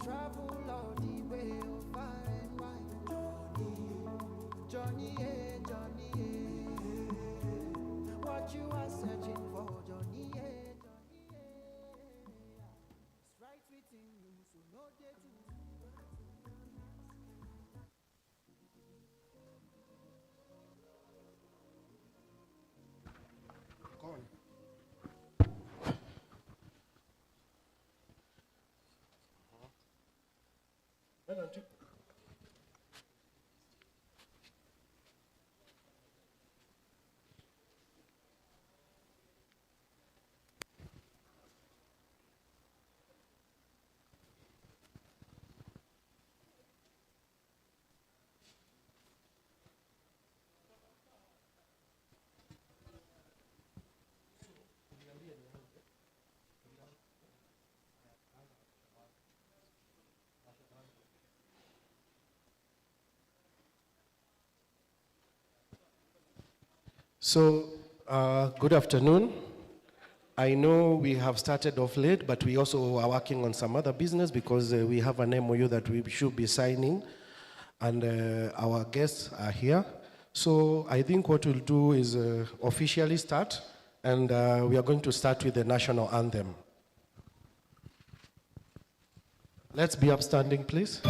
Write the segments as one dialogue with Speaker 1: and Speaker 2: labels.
Speaker 1: travel all the way, oh fine wine. Johnny, Johnny, what you are searching for, Johnny, Johnny, it's right within you, so no day to.
Speaker 2: Go on. So, good afternoon. I know we have started off late, but we also are working on some other business because we have an MOU that we should be signing, and our guests are here. So I think what we'll do is officially start, and we are going to start with the national anthem. Let's be upstanding, please.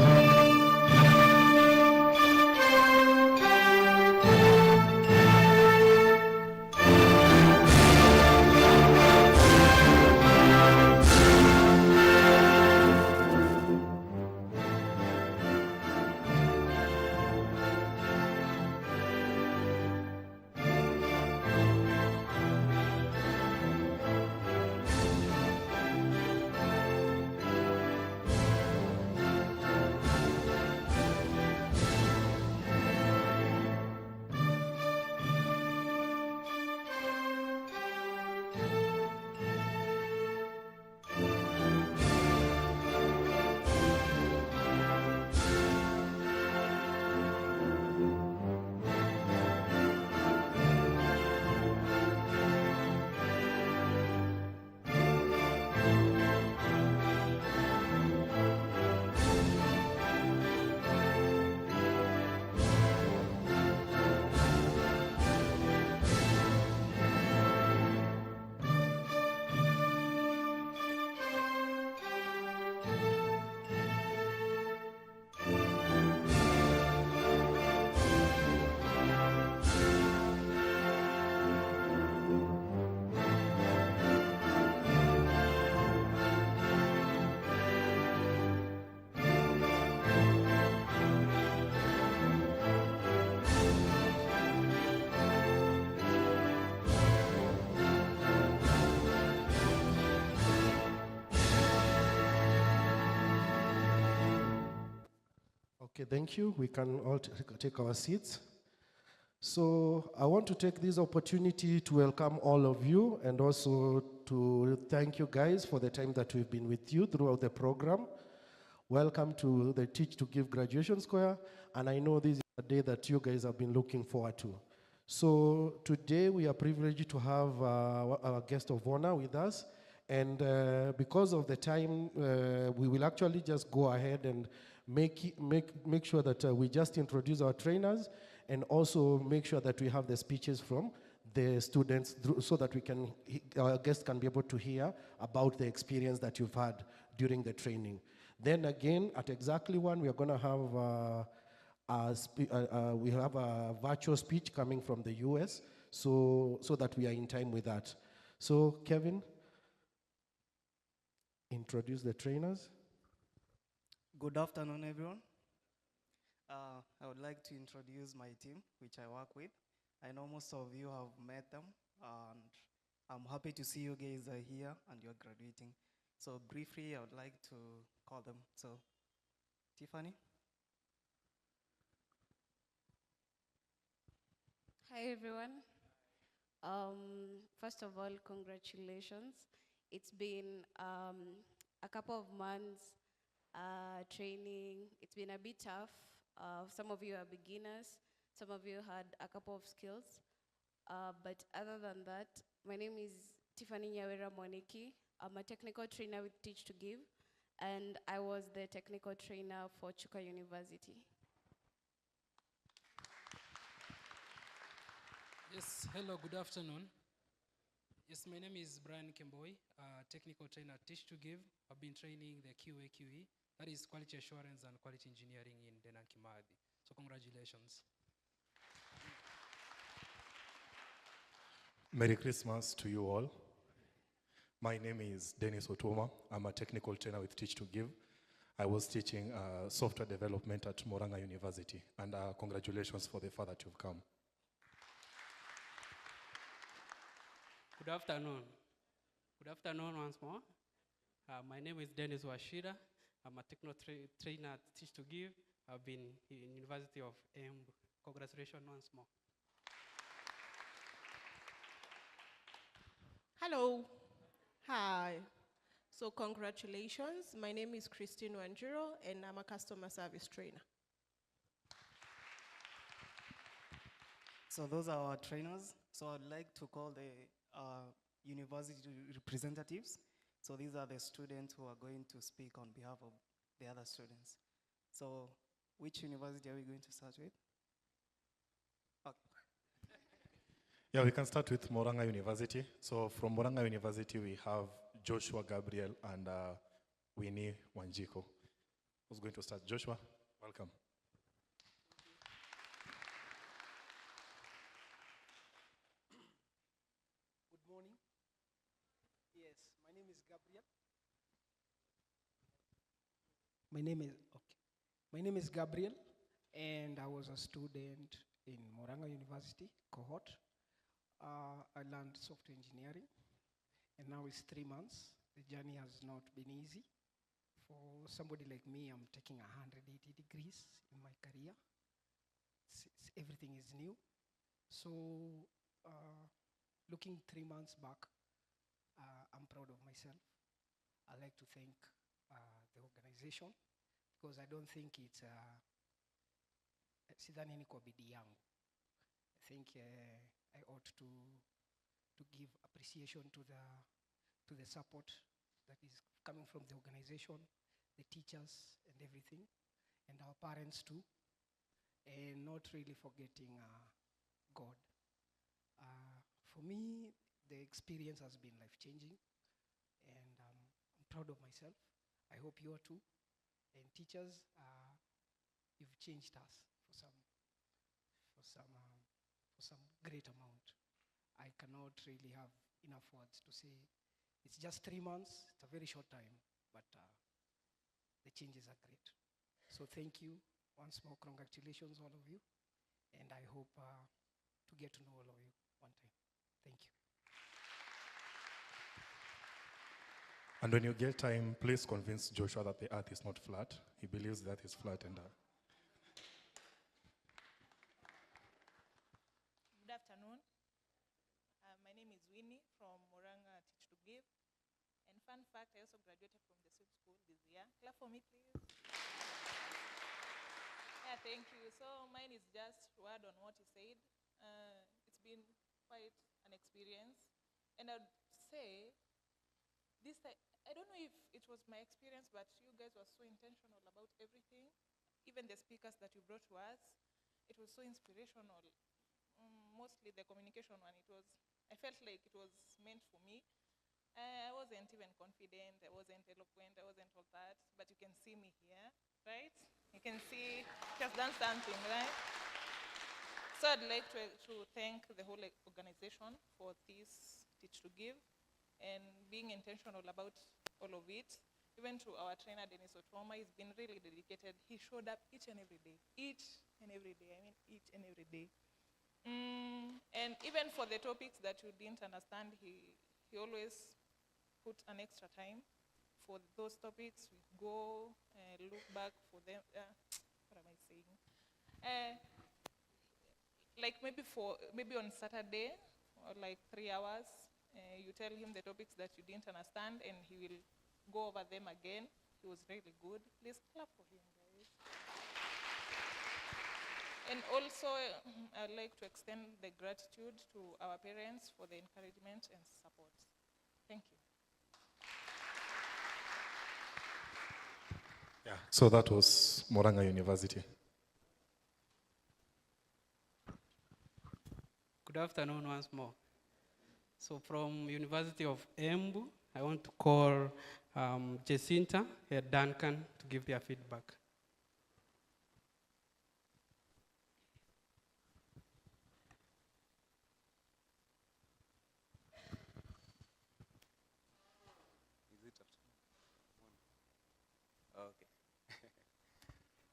Speaker 2: Okay, thank you. We can all take our seats. So I want to take this opportunity to welcome all of you and also to thank you guys for the time that we've been with you throughout the program. Welcome to the Teach2Give Graduation Square, and I know this is a day that you guys have been looking forward to. So today we are privileged to have our guest of honor with us, and because of the time, we will actually just go ahead and make sure that we just introduce our trainers and also make sure that we have the speeches from the students so that our guests can be able to hear about the experience that you've had during the training. Then again, at exactly 1, we are going to have we have a virtual speech coming from the US, so that we are in time with that. So Kevin, introduce the trainers.
Speaker 3: Good afternoon, everyone. I would like to introduce my team, which I work with. I know most of you have met them, and I'm happy to see you guys are here and you're graduating. So briefly, I would like to call them. So, Tiffany.
Speaker 4: Hi, everyone. First of all, congratulations. It's been a couple of months training. It's been a bit tough. Some of you are beginners. Some of you had a couple of skills. But other than that, my name is Tiffany Nyawera Mwaniki. I'm a technical trainer with Teach2Give. and I was the technical trainer for Chuka University.
Speaker 5: Yes, hello, good afternoon. Yes, my name is Brian Kemboy, technical trainer at Teach2Give. I've been training the QA/QE, that is quality assurance and quality engineering in Denakimadi. So congratulations.
Speaker 6: Merry Christmas to you all. My name is Dennis Otoma. I'm a technical trainer with Teach2Give. I was teaching software development at Moranga University, and congratulations for the far that you've come.
Speaker 7: Good afternoon. Good afternoon once more. My name is Dennis Washira. I'm a technical trainer at Teach2Give. I've been in University of Embu. Congratulations once more.
Speaker 8: Hello. Hi. So congratulations. My name is Christine Wanjiro, and I'm a customer service trainer.
Speaker 3: So those are our trainers. So I'd like to call the university representatives. So these are the students who are going to speak on behalf of the other students. So which university are we going to start with? Okay.
Speaker 6: Yeah, we can start with Moranga University. So from Moranga University, we have Joshua Gabriel and Winnie Wanjiko. Who's going to start? Joshua, welcome.
Speaker 9: Good morning. Yes, my name is Gabriel. My name is Gabriel, and I was a student in Moranga University cohort. I learned software engineering, and now it's 3 months. The journey has not been easy. For somebody like me, I'm taking 180 degrees in my career. Everything is new. So looking 3 months back, I'm proud of myself. I'd like to thank the organization, because I don't think it's sidhani ni kwa bidii yangu. I think I ought to give appreciation to the support that is coming from the organization, the teachers and everything, and our parents too, and not really forgetting God. For me, the experience has been life-changing, and I'm proud of myself. I hope you are too. And teachers, you've changed us for some great amount. I cannot really have enough words to say. It's just 3 months. It's a very short time, but the changes are great. So thank you once more. Congratulations, all of you, and I hope to get to know all of you one time. Thank you.
Speaker 6: And when you get time, please convince Joshua that the earth is not flat. He believes the earth is flat. And
Speaker 10: Good afternoon. My name is Winnie from Moranga Teach2Give. And fun fact, I also graduated from the same school this year. Clap for me, please. Yeah, thank you. So mine is just word on what he said. It's been quite an experience. And I'd say, I don't know if it was my experience, but you guys were so intentional about everything. Even the speakers that you brought to us, it was so inspirational. Mostly the communication one, I felt like it was meant for me. I wasn't even confident, I wasn't eloquent, I wasn't all that, but you can see me here, right? You can see just done something, right? So I'd like to thank the whole organization for this Teach2Give and being intentional about all of it. Even to our trainer, Dennis Otoma, he's been really dedicated. He showed up each and every day. Each and every day, I mean each and every day. And even for the topics that you didn't understand, he always put an extra time for those topics. We go look back for them. What am I saying? Like maybe on Saturday, or like 3 hours, you tell him the topics that you didn't understand, and he will go over them again. He was really good. Please clap for him, guys. And also, I'd like to extend the gratitude to our parents for the encouragement and support. Thank you.
Speaker 6: So that was Moranga University.
Speaker 7: Good afternoon once more. So from University of Embu, I want to call Jacinta and Duncan to give their feedback.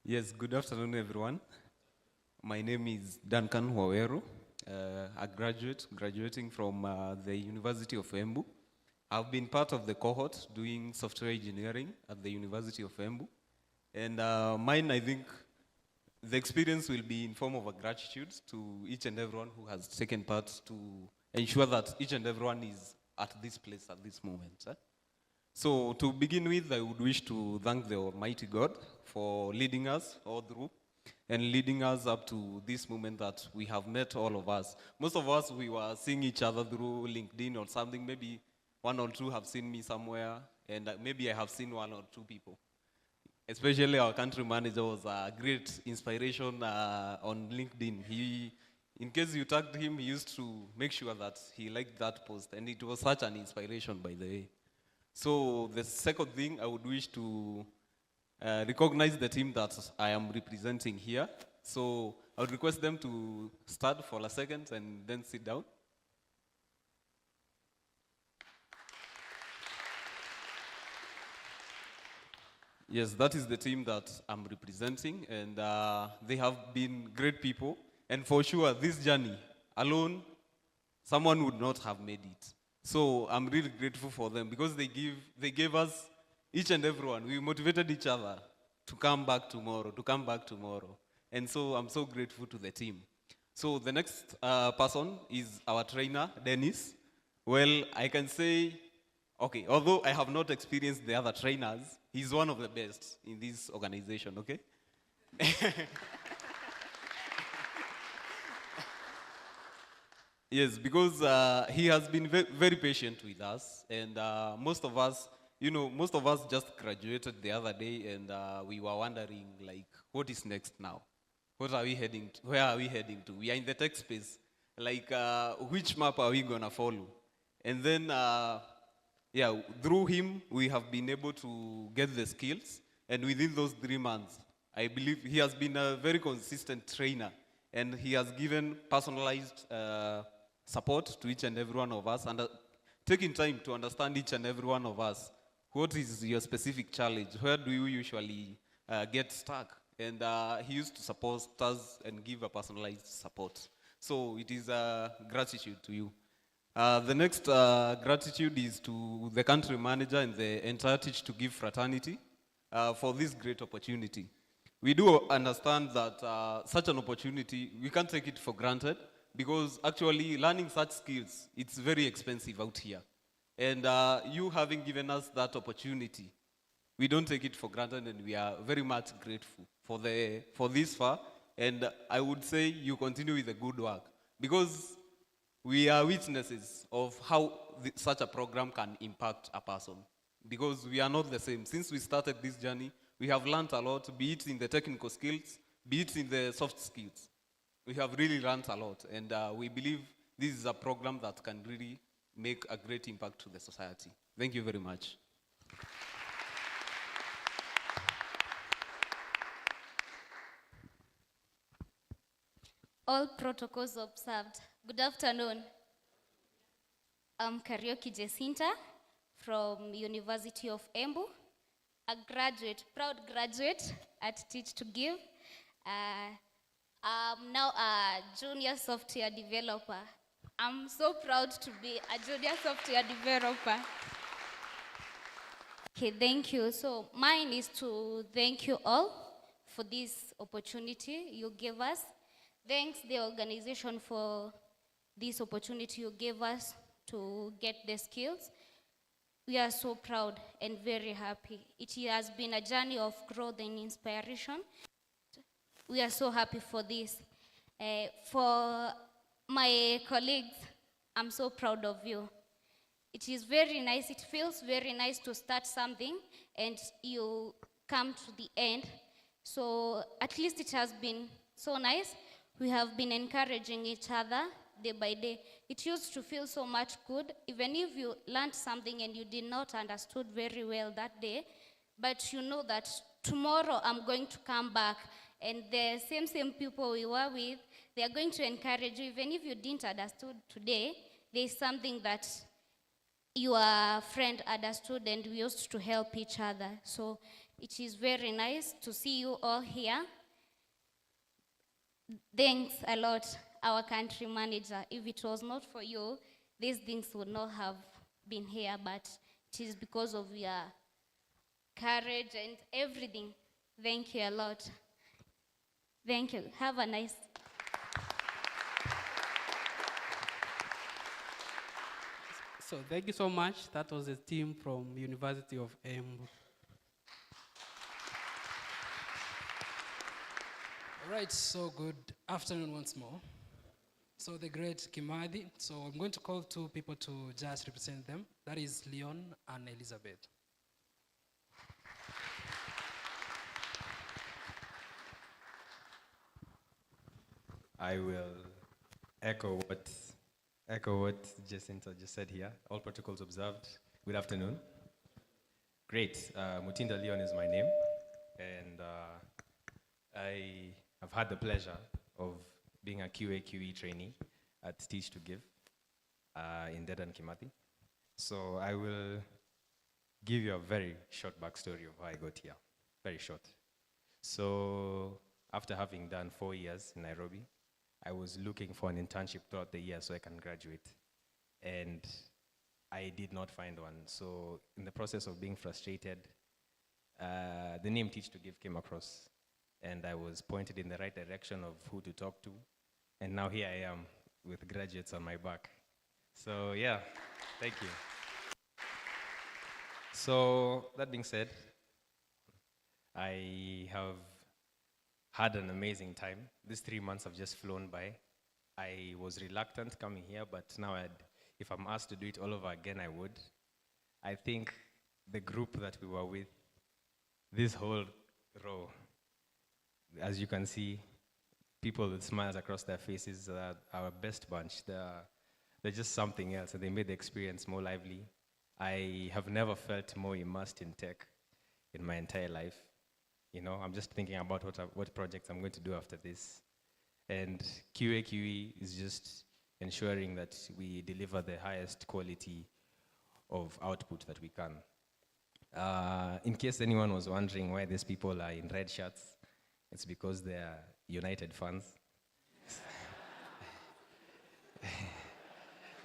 Speaker 11: Yes, good afternoon, everyone. My name is Duncan Waweru, a graduating from the University of Embu. I've been part of the cohort doing software engineering at the University of Embu. And mine, I think, the experience will be in form of a gratitude to each and everyone who has taken part to ensure that each and everyone is at this place at this moment. So to begin with, I would wish to thank the Almighty God for leading us all through and leading us up to this moment that we have met all of us. Most of us, we were seeing each other through LinkedIn or something. Maybe one or two have seen me somewhere, and maybe I have seen one or two people. Especially our country manager was a great inspiration on LinkedIn. In case you tagged him, he used to make sure that he liked that post, and it was such an inspiration, by the way. So the second thing, I would wish to recognize the team that I am representing here. So I would request them to start for a second and then sit down. Yes, that is the team that I'm representing, and they have been great people. And for sure, this journey alone, someone would not have made it. So I'm really grateful for them because they gave us, each and everyone, we motivated each other to come back tomorrow. And so I'm so grateful to the team. So the next person is our trainer, Dennis. Well, I can say, okay, although I have not experienced the other trainers, he's one of the best in this organization, okay? Yes, because he has been very patient with us, and most of us just graduated the other day, and we were wondering, like, what is next now? What are we heading to? Where are we heading to? We are in the tech space. Like, which map are we gonna follow? And then, through him, we have been able to get the skills, and within those 3 months, I believe he has been a very consistent trainer, and he has given personalized support to each and every one of us, and taking time to understand each and every one of us. What is your specific challenge? Where do you usually get stuck? And he used to support us and give a personalized support. So it is a gratitude to you. The next gratitude is to the country manager and the entire Teach2Give fraternity for this great opportunity. We do understand that such an opportunity, we can't take it for granted, because actually learning such skills, it's very expensive out here. And you having given us that opportunity, we don't take it for granted, and we are very much grateful for this far. And I would say you continue with the good work, because we are witnesses of how such a program can impact a person, because we are not the same. Since we started this journey, we have learned a lot, be it in the technical skills, be it in the soft skills. We have really learned a lot, and we believe this is a program that can really make a great impact to the society. Thank you very much.
Speaker 12: All protocols observed. Good afternoon. I'm Karaoke Jacinta from University of Embu, a graduate, proud graduate at Teach2Give. I'm now a junior software developer. I'm so proud to be a junior software developer. Okay, thank you. So mine is to thank you all for this opportunity you gave us. Thanks the organization for this opportunity you gave us to get the skills. We are so proud and very happy. It has been a journey of growth and inspiration. We are so happy for this. For my colleagues, I'm so proud of you. It is very nice, it feels very nice to start something and you come to the end. So at least it has been so nice. We have been encouraging each other day by day. It used to feel so much good, even if you learned something and you did not understood very well that day, but you know that tomorrow I'm going to come back, and the same people we were with, they are going to encourage you. Even if you didn't understood today, there's something that your friend understood, and we used to help each other. So it is very nice to see you all here. Thanks a lot, our country manager. If it was not for you, these things would not have been here, but it is because of your courage and everything. Thank you a lot. Thank you. Have a nice.
Speaker 7: So thank you so much. That was a team from University of Embu.
Speaker 5: All right, so good afternoon once more. So the great Kimadi. So I'm going to call two people to just represent them. That is Leon and Elizabeth.
Speaker 13: I will echo what Jacinta just said here. All protocols observed. Good afternoon. Great. Mutinda Leon is my name, and I have had the pleasure of being a QA/QE trainee at Teach2Give in Dedan Kimathi. So I will give you a very short backstory of how I got here. Very short. So after having done 4 years in Nairobi, I was looking for an internship throughout the year so I can graduate. And I did not find one. So in the process of being frustrated, the name Teach2Give came across. And I was pointed in the right direction of who to talk to. And now here I am with graduates on my back. So yeah, thank you. So that being said, I have had an amazing time. These 3 months have just flown by. I was reluctant coming here, but now if I'm asked to do it all over again, I would. I think the group that we were with, this whole row, as you can see, people with smiles across their faces are our best bunch. They're just something else, and they made the experience more lively. I have never felt more immersed in tech in my entire life. You know, I'm just thinking about what projects I'm going to do after this. And QA/QE is just ensuring that we deliver the highest quality of output that we can. In case anyone was wondering why these people are in red shirts, it's because they are United fans.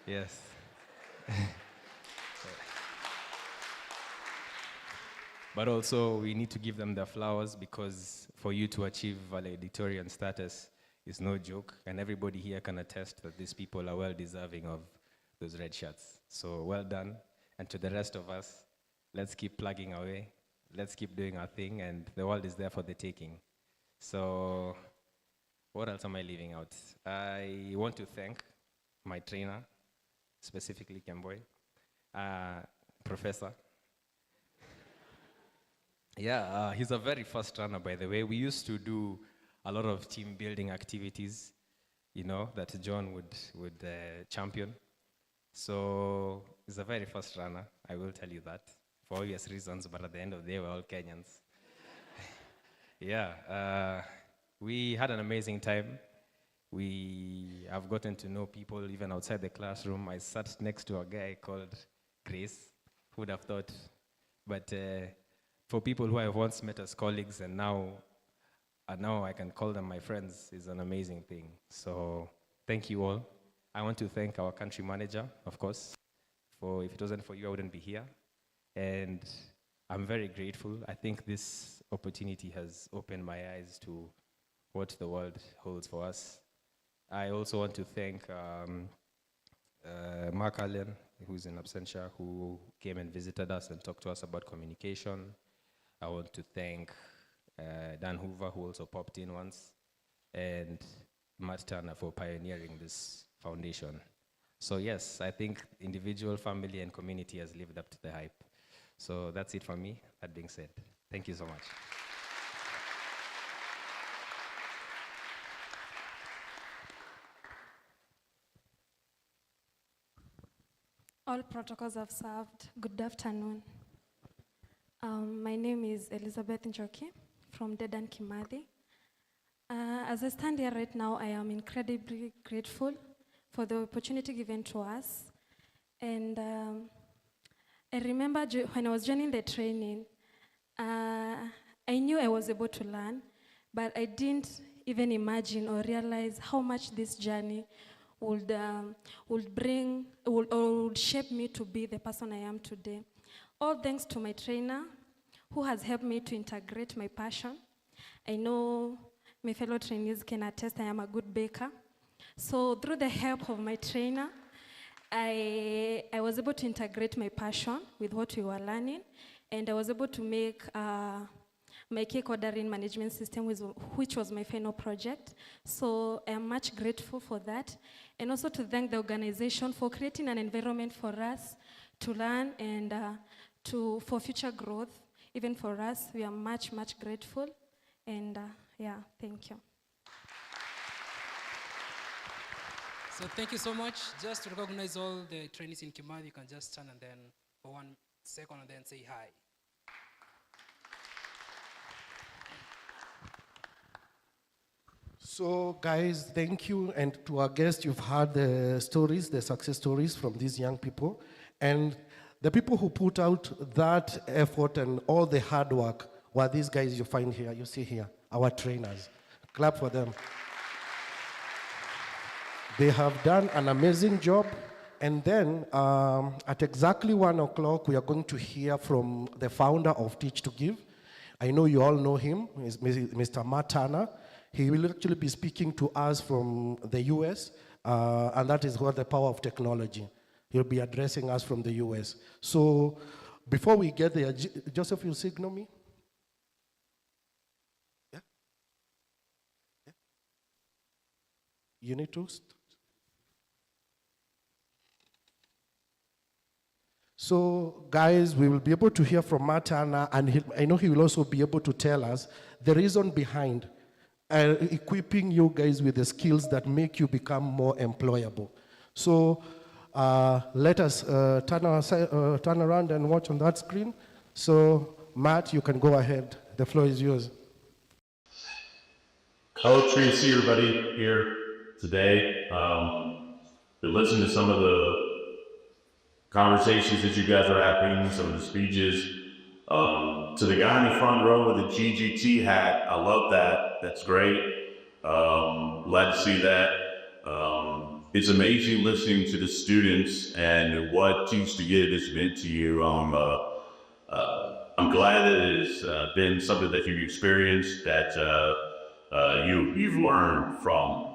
Speaker 13: Yes. But also, we need to give them their flowers, because for you to achieve valedictorian status is no joke, and everybody here can attest that these people are well deserving of those red shirts. So well done, and to the rest of us, let's keep plugging away, let's keep doing our thing, and the world is there for the taking. So what else am I leaving out? I want to thank my trainer, specifically Kemboy, Professor. Yeah, he's a very fast runner, by the way. We used to do a lot of team building activities, you know, that John would champion. So he's a very fast runner, I will tell you that, for obvious reasons, but at the end of the day, we're all Kenyans. Yeah, we had an amazing time. We have gotten to know people even outside the classroom. I sat next to a guy called Grace, who would have thought, but for people who I once met as colleagues and now I can call them my friends is an amazing thing. So thank you all. I want to thank our country manager, of course, for if it wasn't for you, I wouldn't be here. And I'm very grateful. I think this opportunity has opened my eyes to what the world holds for us. I also want to thank Mark Allen, who's in absentia, who came and visited us and talked to us about communication. I want to thank Dan Hoover, who also popped in once, and Matt Turner for pioneering this foundation. So yes, I think individual, family, and community has lived up to the hype. So that's it from me. That being said, Thank you so much.
Speaker 14: All protocols observed. Good afternoon. My name is Elizabeth Njoki from Dedan Kimathi. As I stand here right now, I am incredibly grateful for the opportunity given to us. And I remember when I was joining the training, I knew I was able to learn, but I didn't even imagine or realize how much this journey would shape me to be the person I am today. All thanks to my trainer, who has helped me to integrate my passion. I know my fellow trainees can attest I am a good baker. So through the help of my trainer, I was able to integrate my passion with what we were learning, and I was able to make my cake ordering management system, which was my final project. So I am much grateful for that. And also to thank the organization for creating an environment for us to learn and for future growth. Even for us, we are much, much grateful. And yeah, thank you.
Speaker 5: So thank you so much. Just to recognize all the trainees in Kimathi, you can just stand and then for 1 second and then say hi.
Speaker 2: So guys, thank you. And to our guests, you've heard the stories, the success stories from these young people. And the people who put out that effort and all the hard work were these guys you find here, you see here, our trainers. Clap for them. They have done an amazing job. And then at exactly 1 o'clock, we are going to hear from the founder of Teach2Give. I know you all know him, Mr. Matt Turner. He will actually be speaking to us from the US, and that is what the power of technology. He'll be addressing us from the US. So before we get there, Joseph, you'll signal me? Yeah? Yeah? You need to? So guys, we will be able to hear from Matt Turner, and I know he will also be able to tell us the reason behind equipping you guys with the skills that make you become more employable. So let us turn around and watch on that screen. So Matt, you can go ahead. The floor is yours.
Speaker 15: Hello, it's great to see everybody here today. Been listening to some of the conversations that you guys are having, some of the speeches. To the guy in the front row with the GGT hat, I love that. That's great. Glad to see that. It's amazing listening to the students and what Teach2Give has meant to you. I'm glad that it's been something that you've experienced, that you've learned from.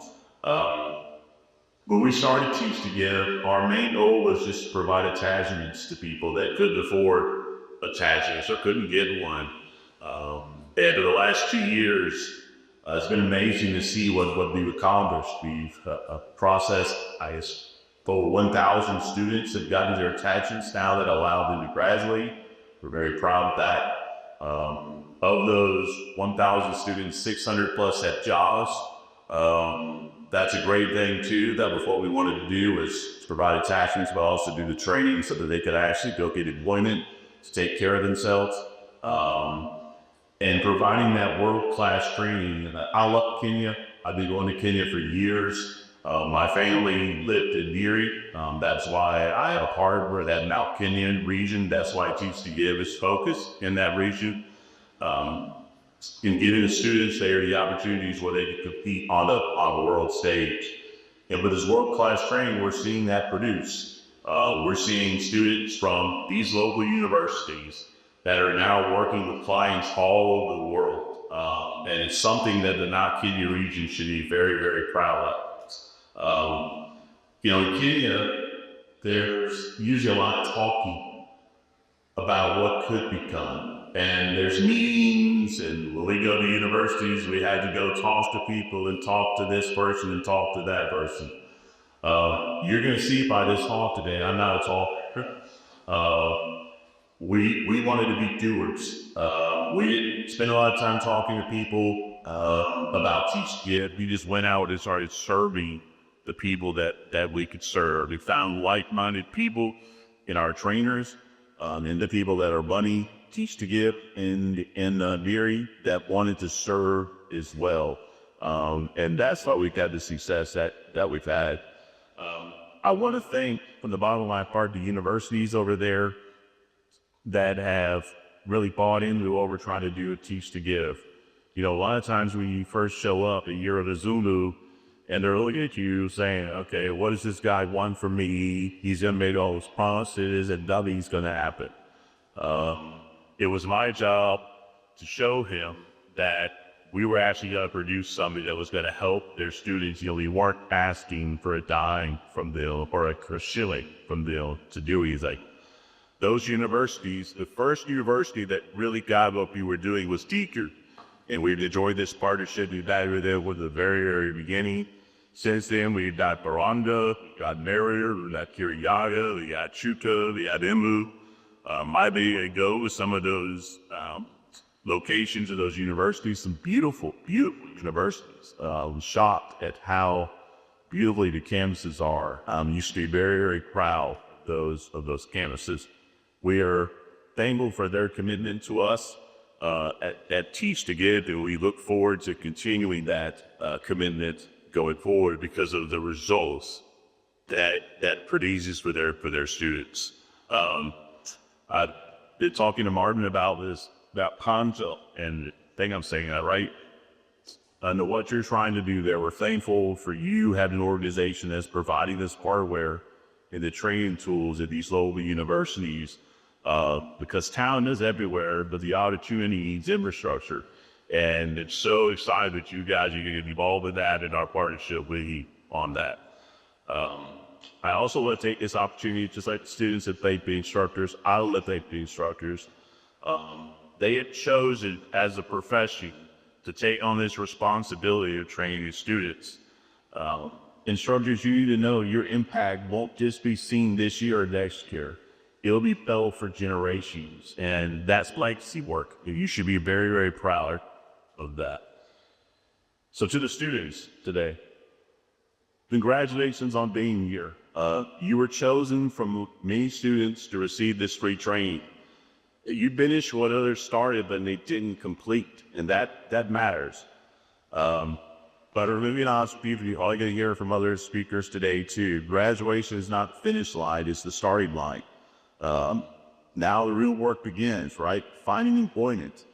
Speaker 15: When we started Teach2Give, our main goal was just to provide attachments to people that couldn't afford attachments or couldn't get one. And for the last 2 years, it's been amazing to see what we've accomplished. We've processed, over 1,000 students have gotten their attachments now that allow them to graduate. We're very proud of that. Of those 1,000 students, 600 plus have jobs. That's a great thing too. That was what we wanted to do, was to provide attachments, but also do the training so that they could actually go get employment to take care of themselves. And providing that world-class training. And I love Kenya. I've been going to Kenya for years. My family lived in Nyeri. That's why I am a part of that Mount Kenyan region. That's why Teach2Give is focused in that region. In giving the students there the opportunities where they can compete on the world stage. And with this world-class training, we're seeing that produce. We're seeing students from these local universities that are now working with clients all over the world. And it's something that the Mount Kenya region should be very, very proud of. In Kenya, there's usually a lot of talking about what could become. And there's meetings, and when we go to universities, we had to go talk to people and talk to this person and talk to that person. You're gonna see by this talk today, I'm not a talker. We wanted to be doers. We didn't spend a lot of time talking to people about Teach2Give. We just went out and started serving the people that we could serve. We found like-minded people in our trainers and the people that are running Teach2Give in Neary that wanted to serve as well. And that's why we've had the success that we've had. I want to thank, from the bottom of my heart, the universities over there that have really bought into what we're trying to do at Teach2Give. You know, a lot of times when you first show up at Year of the Zulu, and they're looking at you saying, okay, what does this guy want from me? He's gonna make all those promises and nothing's gonna happen. It was my job to show him that we were actually gonna produce something that was gonna help their students. You know, we weren't asking for a dime from them or a shilling from them to do anything. Those universities, the first university that really got what we were doing was Teacher. And we've enjoyed this partnership. We've had with them from the very, very beginning. Since then, we've got Baranda, we got Merrier, we got Kiriyaga, we got Chuka, we got Emu. Might be a go with some of those locations of those universities, some beautiful, beautiful universities. I was shocked at how beautifully the campuses are. Used to be very, very proud of those campuses. We are thankful for their commitment to us at Teach2Give, and we look forward to continuing that commitment going forward because of the results that produces for their students. I've been talking to Martin about this, about Panza, and I think I'm saying that right. I know what you're trying to do there. We're thankful for you having an organization that's providing this hardware and the training tools at these local universities, because talent is everywhere, but the opportunity needs infrastructure. And it's so excited that you guys are going to get involved in that and our partnership with you on that. I also want to take this opportunity, just like the students that they be instructors, I let they be instructors. They had chosen as a profession to take on this responsibility of training students. Instructors, you need to know your impact won't just be seen this year or next year. It'll be felt for generations, and that's legacy work. You should be very, very proud of that. So to the students today, congratulations on being here. You were chosen from many students to receive this free training. You finished what others started, but they didn't complete, and that matters. But moving on, you're probably going to hear from other speakers today too. Graduation is not the finish line, it's the starting line. Now the real work begins, right? Finding employment,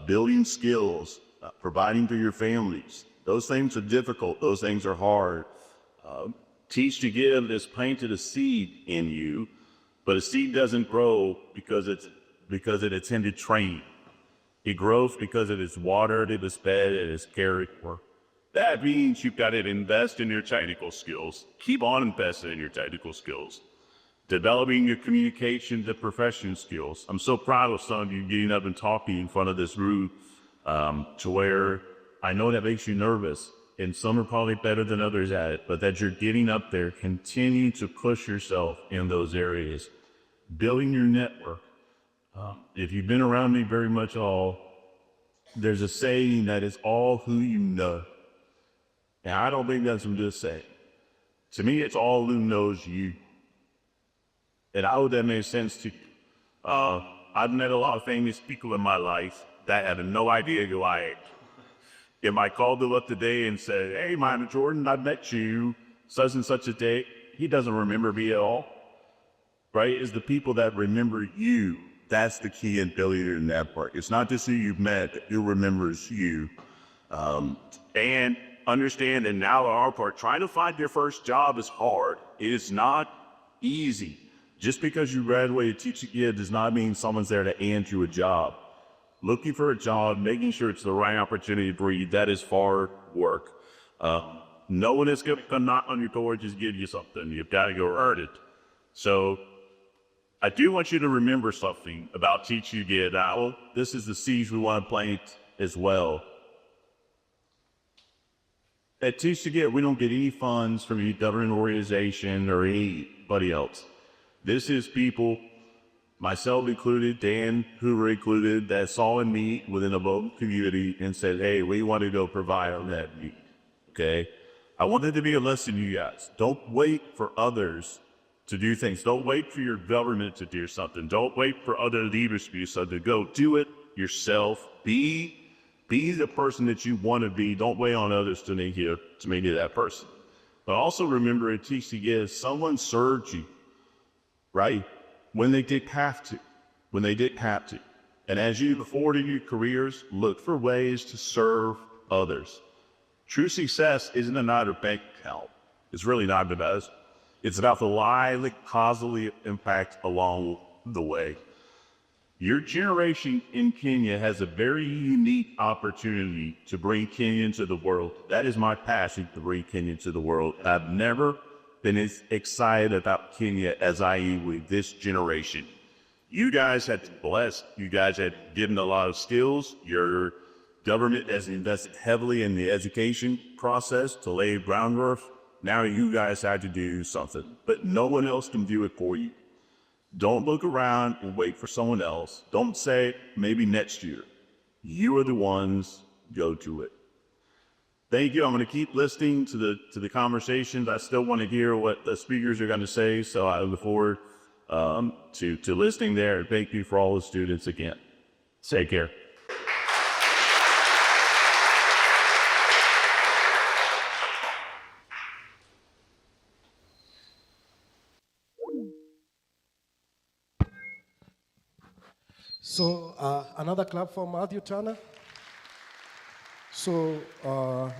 Speaker 15: building skills, providing for your families. Those things are difficult, those things are hard. Teach2Give has planted a seed in you, but a seed doesn't grow because it attended training. It grows because it is watered, it is fed, it is cared for. That means you've got to invest in your technical skills. Keep on investing in your technical skills. Developing your communication to profession skills. I'm so proud of some of you getting up and talking in front of this room to where I know that makes you nervous, and some are probably better than others at it, but that you're getting up there, continue to push yourself in those areas. Building your network. If you've been around me very much all, there's a saying that it's all who you know. And I don't think that's what I'm just saying. To me, it's all who knows you. And I hope that makes sense to you. I've met a lot of famous people in my life that have no idea who I am. If I called them up today and said, hey, Minor Jordan, I met you such and such a day, he doesn't remember me at all. Right? It's the people that remember you. That's the key in building your network. It's not just who you've met, but who remembers you. And understand that now on our part, trying to find your first job is hard. It is not easy. Just because you graduated Teach2Give does not mean someone's there to hand you a job. Looking for a job, making sure it's the right opportunity for you, that is hard work. No one is going to knock on your door and just give you something. You've got to go earn it. So I do want you to remember something about Teach2Give. Now, this is the seeds we want to plant as well. At Teach2Give, we don't get any funds from any government organization or anybody else. This is people myself included, Dan Hoover included, that saw a need within a local community and said, hey, we want to go provide on that need, okay? I want it to be a lesson to you guys. Don't wait for others to do things. Don't wait for your government to do something. Don't wait for other leaders to do something. Go do it yourself. Be the person that you want to be. Don't wait on others to make you that person. But also remember at Teach2Give, someone served you, right? When they didn't have to. When they didn't have to. And as you move forward in your careers, look for ways to serve others. True success isn't about a bank account. It's really not about us. It's about the lively, positive impact along the way. Your generation in Kenya has a very unique opportunity to bring Kenya into the world. That is my passion, to bring Kenya to the world. I've never been as excited about Kenya as I am with this generation. You guys have been blessed. You guys have given a lot of skills. Your government has invested heavily in the education process to lay groundwork. Now you guys have to do something, but no one else can do it for you. Don't look around and wait for someone else. Don't say, maybe next year. You are the ones, go do it. Thank you. I'm going to keep listening to the conversations. I still want to hear what the speakers are going to say, so I look forward to listening there. And thank you for all the students again. Take care.
Speaker 2: So another clap for Matthew Turner. So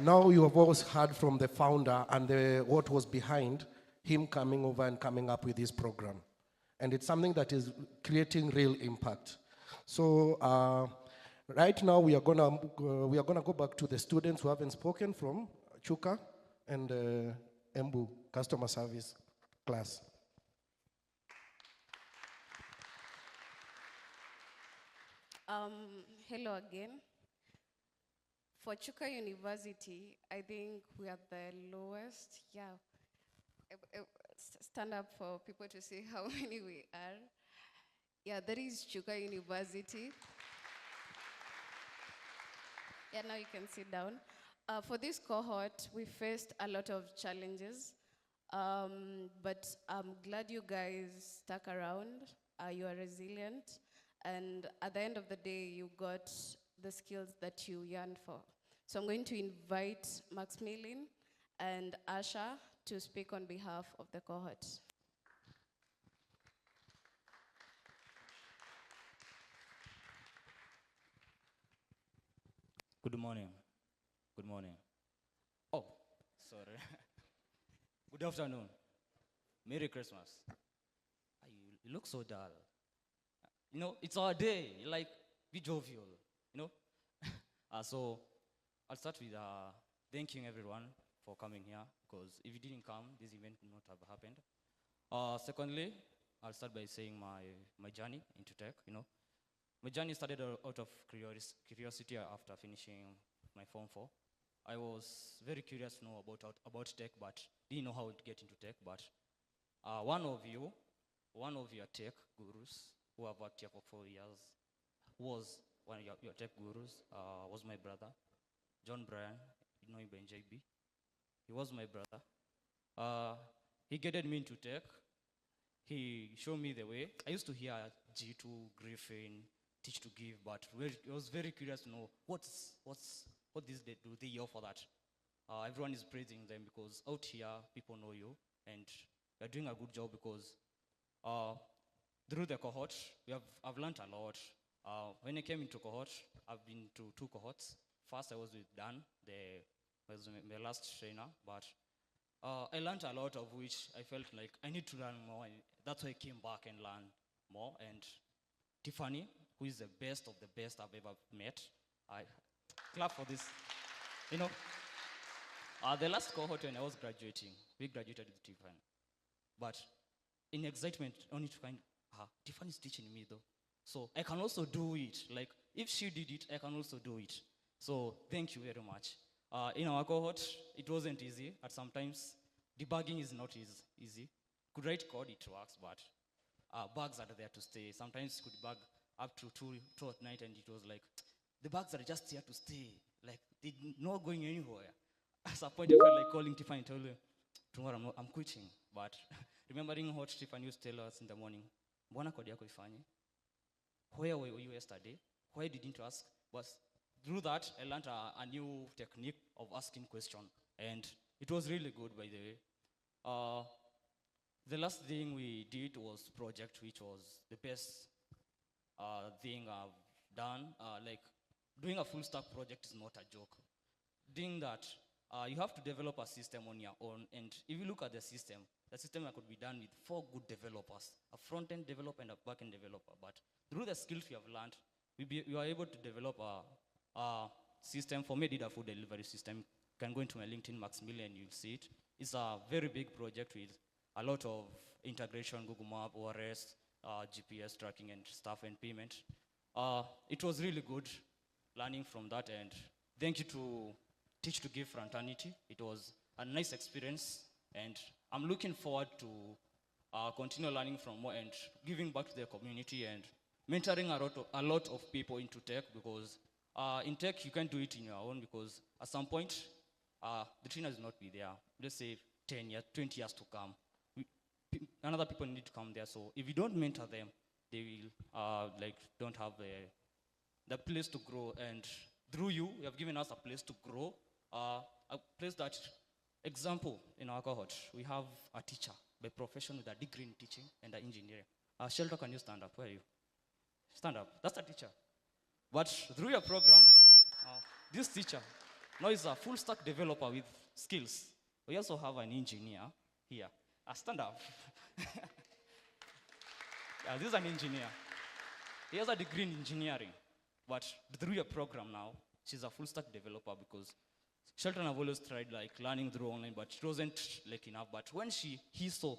Speaker 2: now you have always heard from the founder and what was behind him coming over and coming up with this program. And it's something that is creating real impact. So right now we are gonna go back to the students who haven't spoken from Chuka and Embu customer service class.
Speaker 4: Hello again. For Chuka University, I think we are the lowest. Yeah. Stand up for people to see how many we are. Yeah, that is Chuka University. Yeah, now you can sit down. For this cohort, we faced a lot of challenges, but I'm glad you guys stuck around. You are resilient, and at the end of the day, you got the skills that you yearned for. So I'm going to invite Maximilian and Asha to speak on behalf of the cohort.
Speaker 16: Good morning. Good morning. Oh, sorry. Good afternoon. Merry Christmas. You look so dull. You know, it's our day. Like, be jovial. You know? So, I'll start with thanking everyone for coming here, because if you didn't come, this event would not have happened. Secondly, I'll start by saying my journey into tech. You know, my journey started out of curiosity after finishing my Form 4. I was very curious to know about tech, but didn't know how to get into tech. But one of your tech gurus who have worked here for 4 years was one of your tech gurus, was my brother, John Bryan. You know him by JB. He was my brother. He guided me into tech. He showed me the way. I used to hear G2, Griffin, Teach2Give, but I was very curious to know what do they offer that. Everyone is praising them because out here people know you and you're doing a good job, because through the cohort I've learned a lot. When I came into cohort, I've been to 2 cohorts. First I was with Dan, was my last trainer, but I learned a lot, of which I felt like I need to learn more, and that's why I came back and learned more. And Tiffany, who is the best of the best I've ever met, I clap for this. You know, the last cohort when I was graduating, we graduated with Tiffany, but in excitement, only to find Tiffany's teaching me though, so I can also do it. Like if she did it, I can also do it. So thank you very much. In our cohort, it wasn't easy. At sometimes, debugging is not easy. Could write code, it works, but bugs are there to stay. Sometimes you could bug up to two at night, and it was like, the bugs are just here to stay. Like, they're not going anywhere. At some point, I felt like calling Tiffany and telling her, tomorrow I'm quitting. But remembering what Tiffany used to tell us in the morning, mbona kodi yako ifanye? Where were you yesterday? Why didn't you ask? But through that, I learned a new technique of asking questions. And it was really good, by the way. The last thing we did was project, which was the best thing I've done. Like, doing a full stack project is not a joke. Doing that, you have to develop a system on your own. And if you look at the system could be done with 4 good developers, a front-end developer and a back-end developer. But through the skills we have learned, we were able to develop a system. For me, I did a food delivery system. You can go into my LinkedIn, Maximilian, you'll see it. It's a very big project with a lot of integration, Google Map, ORS, GPS tracking and stuff, and payment. It was really good learning from that, and thank you to Teach2Give fraternity. It was a nice experience, and I'm looking forward to continue learning from more and giving back to the community and mentoring a lot of people into tech, because in tech you can't do it in your own, because at some point the trainers will not be there. Let's say 10 years, 20 years to come. Another people need to come there. So if you don't mentor them, they will don't have the place to grow. And through you have given us a place to grow, a place that, example, in our cohort, we have a teacher by profession with a degree in teaching and engineering. Shelter, can you stand up? Where are you? Stand up. That's a teacher. But through your program, this teacher now is a full stack developer with skills. We also have an engineer here. Stand up. This is an engineer. He has a degree in engineering. But through your program now, she's a full stack developer, because Shelton have always tried learning through online, but it wasn't enough. But when he saw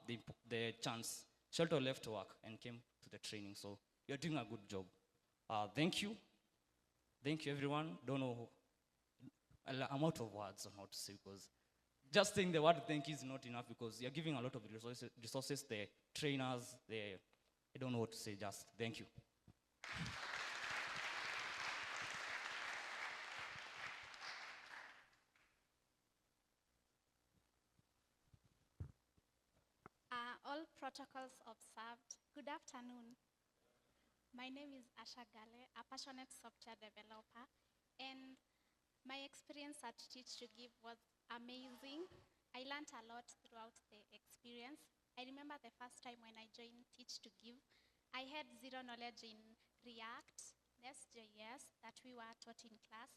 Speaker 16: the chance, Shelton left work and came to the training. So you're doing a good job. Thank you. Thank you, everyone. Don't know. I'm out of words on how to say, because just saying the word thank you is not enough, because you're giving a lot of resources, the trainers, I don't know what to say, just thank you.
Speaker 17: All protocols observed. Good afternoon. My name is Asha Gale, a passionate software developer, and my experience at Teach2Give was amazing. I learned a lot throughout the experience. I remember the first time when I joined Teach2Give, I had zero knowledge in React, Nest.js that we were taught in class.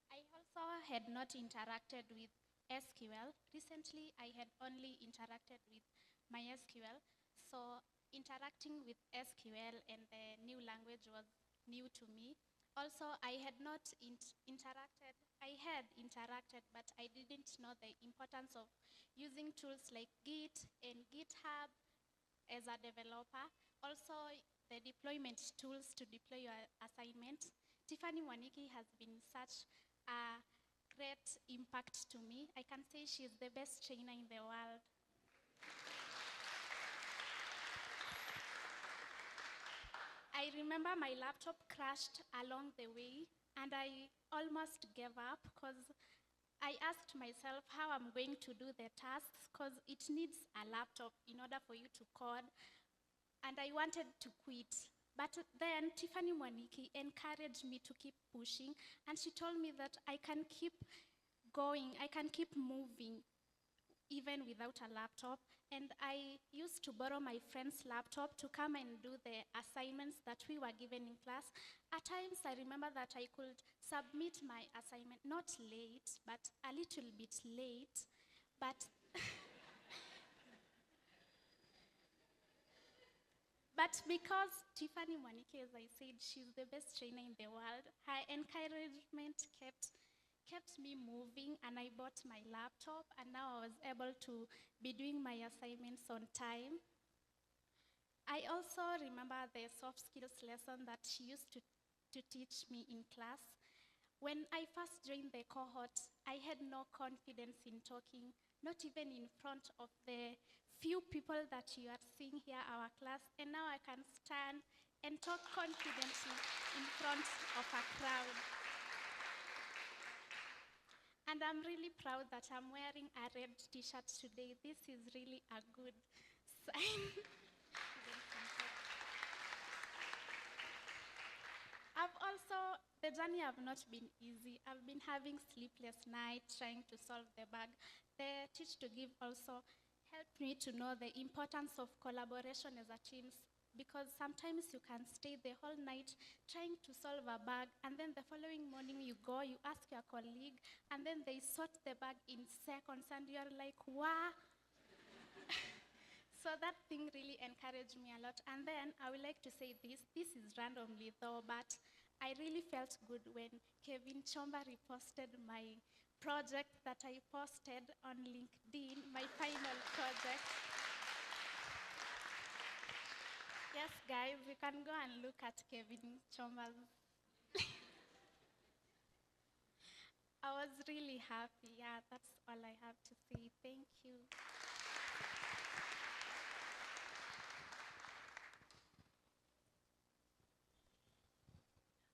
Speaker 17: I also had not interacted with SQL. Recently, I had only interacted with MySQL. So interacting with SQL and the new language was new to me. Also, I had not interacted. I had interacted, but I didn't know the importance of using tools like Git and GitHub as a developer. Also, the deployment tools to deploy your assignment. Tiffany Waniki has been such a great impact to me. I can say she's the best trainer in the world. I remember my laptop crashed along the way, and I almost gave up, because I asked myself how I'm going to do the tasks, because it needs a laptop in order for you to code, and I wanted to quit. But then Tiffany Mwaniki encouraged me to keep pushing, and she told me that I can keep going, I can keep moving, even without a laptop. And I used to borrow my friend's laptop to come and do the assignments that we were given in class. At times, I remember that I could submit my assignment, not late, but a little bit late. But But because Tiffany Mwanike, as I said, she's the best trainer in the world, her encouragement kept me moving, and I bought my laptop, and now I was able to be doing my assignments on time. I also remember the soft skills lesson that she used to teach me in class. When I first joined the cohort, I had no confidence in talking, not even in front of the few people that you are seeing here, our class, and now I can stand and talk confidently in front of a crowd. And I'm really proud that I'm wearing a red t-shirt today. This is really a good sign. The journey have not been easy. I've been having sleepless nights trying to solve the bug. The Teach2Give also helped me to know the importance of collaboration as a team, because sometimes you can stay the whole night trying to solve a bug, and then the following morning you go, you ask your colleague, and then they sort the bug in seconds, and you're like, wow. So that thing really encouraged me a lot. And then I would like to say this is randomly though, but I really felt good when Kevin Chomba reposted my project that I posted on LinkedIn, my final project. Yes, guys, you can go and look at Kevin Chomba's. I was really happy. Yeah, that's all I have to say. Thank you.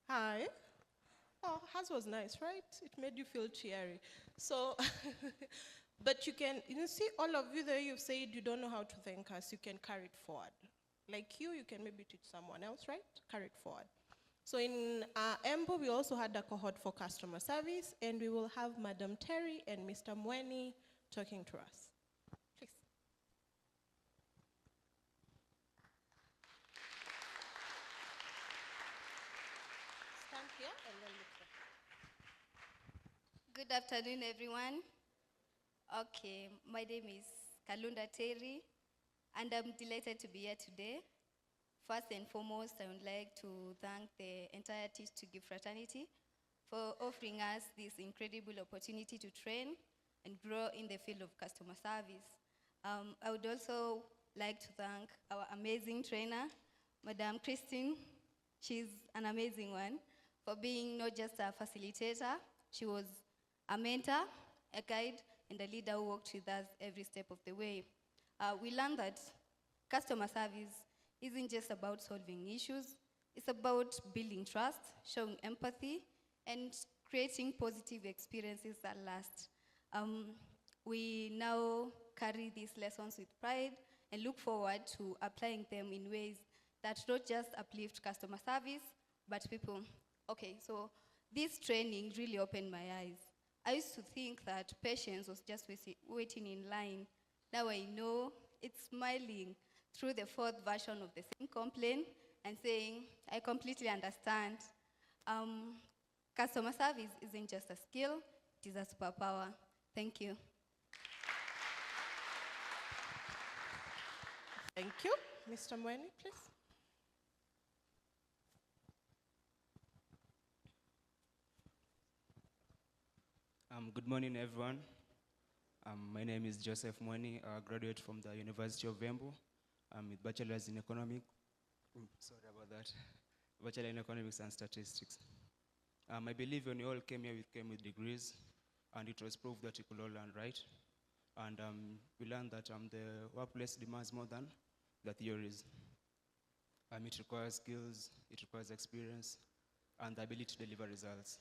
Speaker 8: Hi. Oh, hers was nice, right? It made you feel cheery. So, but you can, see, all of you there, you've said you don't know how to thank us. You can carry it forward. Like you can maybe teach someone else, right? Carry it forward. So in EMBO, we also had a cohort for customer service, and we will have Madam Terry and Mr. Mweni talking to us. Please. Stand here and then look there.
Speaker 18: Good afternoon, everyone. Okay, my name is Kalunda Terry, and I'm delighted to be here today. First and foremost, I would like to thank the entire Teach2Give fraternity for offering us this incredible opportunity to train and grow in the field of customer service. I would also like to thank our amazing trainer, Madam Christine. She's an amazing one, for being not just a facilitator, she was a mentor, a guide, and a leader who worked with us every step of the way. We learned that customer service isn't just about solving issues, it's about building trust, showing empathy, and creating positive experiences that last. We now carry these lessons with pride and look forward to applying them in ways that don't just uplift customer service, but people. Okay, so this training really opened my eyes. I used to think that patience was just waiting in line. Now I know it's smiling through the fourth version of the same complaint and saying, I completely understand. Customer service isn't just a skill, it is a superpower. Thank you.
Speaker 8: Thank you. Mr. Mweni, please.
Speaker 19: Good morning, everyone. My name is Joseph Mweni, a graduate from the University of Embu. I'm with bachelor's in economics. Sorry about that. Bachelor in economics and statistics. I believe when we all came here, we came with degrees, and it was proved that we could all learn, right? And we learned that the workplace demands more than the theories. It requires skills, it requires experience, and the ability to deliver results.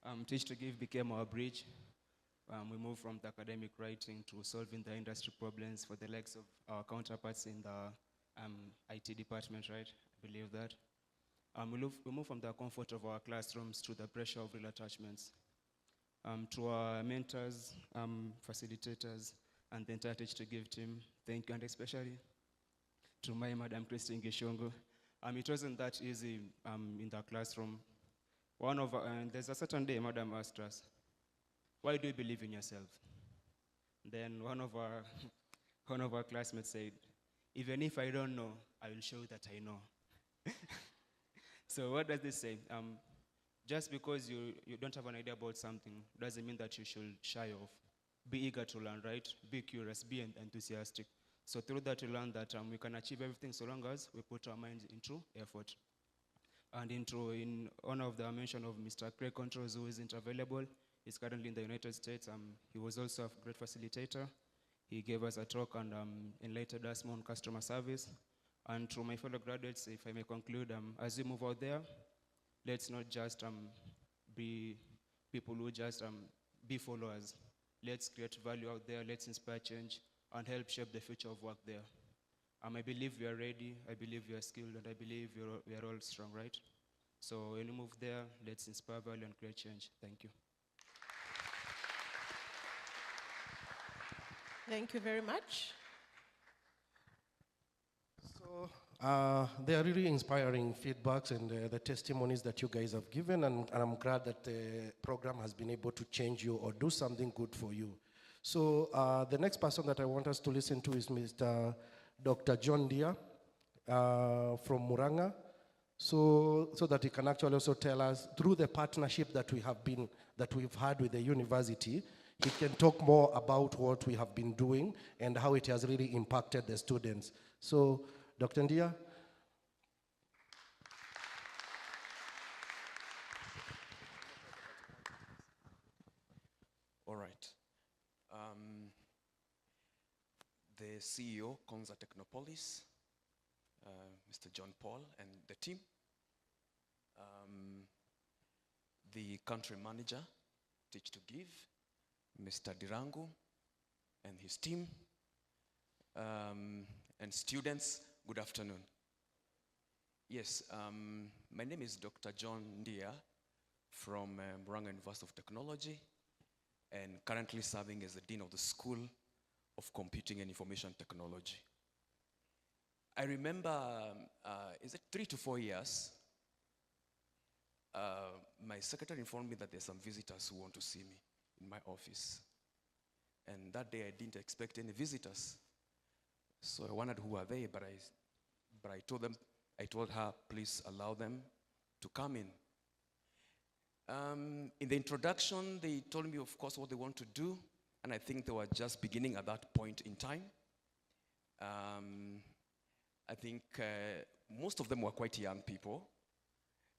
Speaker 19: Teach2Give became our bridge. We moved from the academic writing to solving the industry problems for the likes of our counterparts in the IT department, right? I believe that. We moved from the comfort of our classrooms to the pressure of real attachments. To our mentors, facilitators, and the entire Teach2Give team, thank you, and especially to my Madam Christine Gishongo. It wasn't that easy in the classroom. There's a certain day, Madam asked us, why do you believe in yourself? Then one of our classmates said, even if I don't know, I will show that I know. So what does this say? Just because you don't have an idea about something doesn't mean that you should shy off. Be eager to learn, right? Be curious, be enthusiastic. So through that, we learn that we can achieve everything so long as we put our minds into effort. And in honor of the mention of Mr. Craig Controls, who isn't available, he's currently in the United States. He was also a great facilitator. He gave us a talk and enlightened us more on customer service. And to my fellow graduates, if I may conclude, as you move out there, let's not just be people who just be followers. Let's create value out there, let's inspire change, and help shape the future of work there. I believe we are ready, I believe we are skilled, and I believe we are all strong, right? So when you move there, let's inspire value and create change. Thank you.
Speaker 8: Thank you very much.
Speaker 2: So they are really inspiring feedbacks and the testimonies that you guys have given, and I'm glad that the program has been able to change you or do something good for you. So the next person that I want us to listen to is Mr. Dr. John Deere from Muranga, so that he can actually also tell us through the partnership that we've had with the university. He can talk more about what we have been doing and how it has really impacted the students. So, Dr. Deere.
Speaker 20: All right. The CEO, Konza Technopolis, Mr. John Paul, and the team. The country manager, Teach2Give, Mr. Dirangu, and his team. And students, good afternoon. Yes, my name is Dr. John Deere from Muranga University of Technology, and currently serving as the Dean of the School of Computing and Information Technology. I remember, is it 3 to 4 years, my secretary informed me that there's some visitors who want to see me in my office. And that day I didn't expect any visitors. So I wondered who are they, but I told her, please allow them to come in. In the introduction, they told me, of course, what they want to do, and I think they were just beginning at that point in time. I think most of them were quite young people,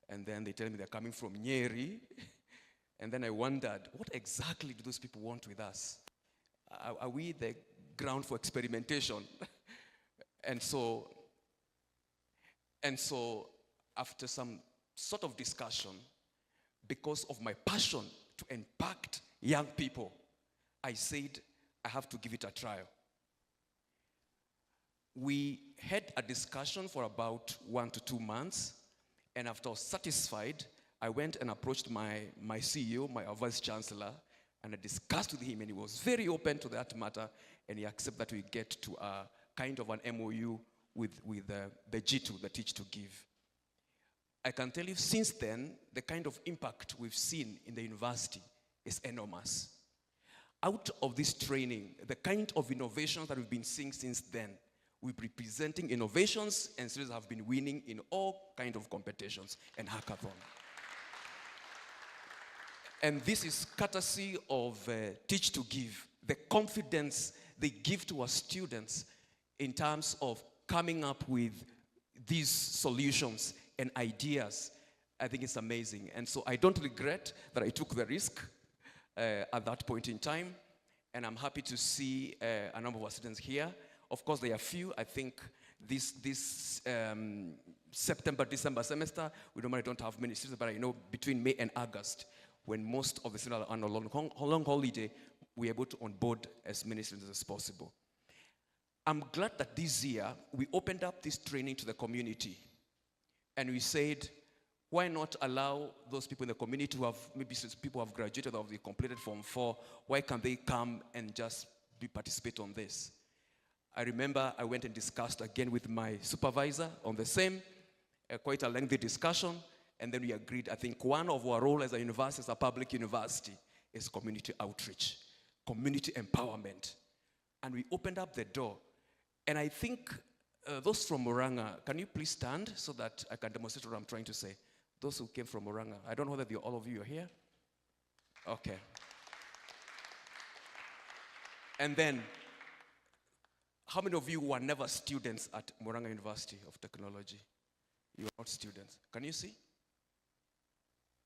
Speaker 20: and then they tell me they're coming from Nyeri, and then I wondered, what exactly do those people want with us? Are we the ground for experimentation? and so after some sort of discussion, because of my passion to impact young people, I said I have to give it a trial. We had a discussion for about 1 to 2 months, and after I was satisfied, I went and approached my CEO, my vice chancellor, and I discussed with him, and he was very open to that matter, and he accepted that we get to a kind of an MOU with the G2, the Teach2Give. I can tell you since then, the kind of impact we've seen in the university is enormous. Out of this training, the kind of innovations that we've been seeing since then, we've been presenting innovations, and students have been winning in all kinds of competitions and hackathon. And this is courtesy of Teach2Give, the confidence they give to our students in terms of coming up with these solutions and ideas. I think it's amazing. And so I don't regret that I took the risk at that point in time. And I'm happy to see a number of our students here. Of course, there are few. I think this September, December semester, we normally don't have many students, but I know between May and August, when most of the students are on a long holiday, we're able to onboard as many students as possible. I'm glad that this year, we opened up this training to the community. And we said, why not allow those people in the community who have, maybe people who have graduated or have completed Form 4, why can't they come and just participate on this? I remember I went and discussed again with my supervisor on the same, quite a lengthy discussion, and then we agreed, I think one of our roles as a university, as a public university, is community outreach, community empowerment. And we opened up the door. And I think those from Muranga, can you please stand so that I can demonstrate what I'm trying to say? Those who came from Muranga. I don't know whether all of you are here. Okay. And then, how many of you were never students at Muranga University of Technology? You are not students. Can you see?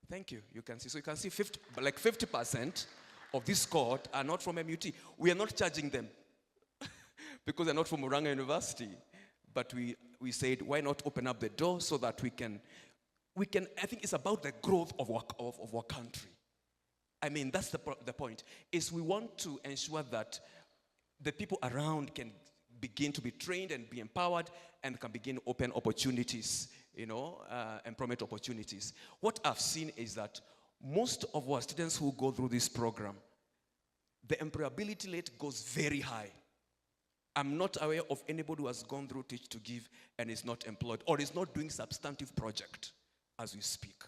Speaker 20: Thank you. You can see. So you can see 50% of this cohort are not from MUT. We are not charging them. because they're not from Moranga University. But we said, why not open up the door so that we can, I think it's about the growth of our country. I mean, that's the point, is we want to ensure that the people around can begin to be trained and be empowered and can begin open opportunities, employment opportunities. What I've seen is that most of our students who go through this program, the employability rate goes very high. I'm not aware of anybody who has gone through Teach2Give and is not employed or is not doing substantive project as we speak.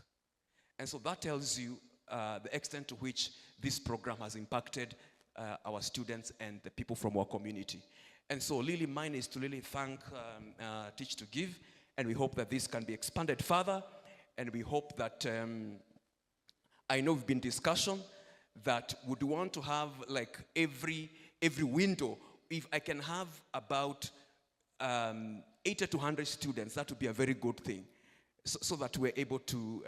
Speaker 20: And so that tells you the extent to which this program has impacted our students and the people from our community. And so really mine is to really thank Teach2Give, and we hope that this can be expanded further, and we hope that, I know we've been discussion that would want to have like every window, if I can have about 80 to 100 students, that would be a very good thing. So that we're able to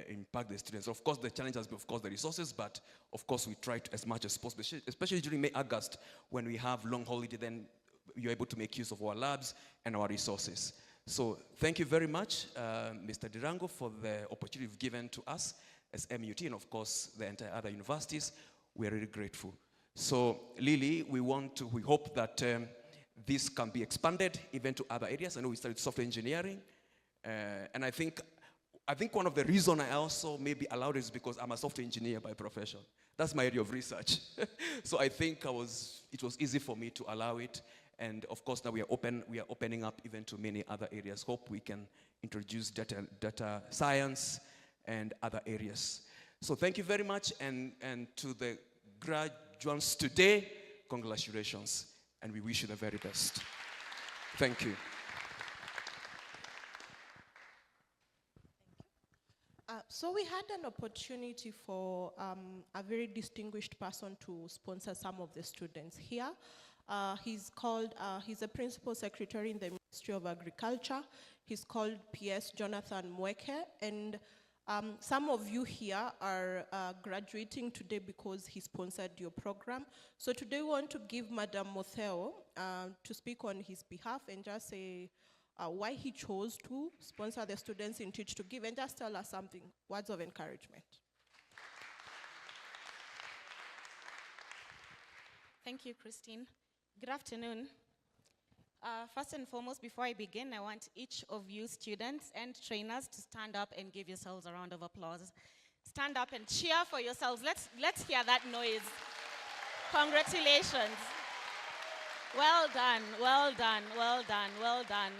Speaker 20: impact the students. Of course, the challenge has been, of course, the resources, but of course, we try to, as much as possible, especially during May, August, when we have long holiday, then you're able to make use of our labs and our resources. So thank you very much, Mr. Dirango, for the opportunity you've given to us as MUT, and of course, the entire other universities. We are really grateful. So Lily, we hope that this can be expanded even to other areas. I know we started software engineering, and I think one of the reasons I also maybe allowed it is because I'm a software engineer by profession. That's my area of research. So I think it was easy for me to allow it. And of course, now we are opening up even to many other areas. Hope we can introduce data science and other areas. So thank you very much. And to the graduates today, congratulations. And we wish you the very best. Thank you.
Speaker 8: So we had an opportunity for a very distinguished person to sponsor some of the students here. He's a principal secretary in the Ministry of Agriculture. He's called PS Jonathan Mweke, and some of you here are graduating today because he sponsored your program. So today we want to give Madam Motheo to speak on his behalf and just say why he chose to sponsor the students in Teach2Give, and just tell us something, words of encouragement.
Speaker 21: Thank you, Christine. Good afternoon. First and foremost, before I begin, I want each of you students and trainers to stand up and give yourselves a round of applause. Stand up and cheer for yourselves. Let's hear that noise. Congratulations. Well done, well done, well done, well done.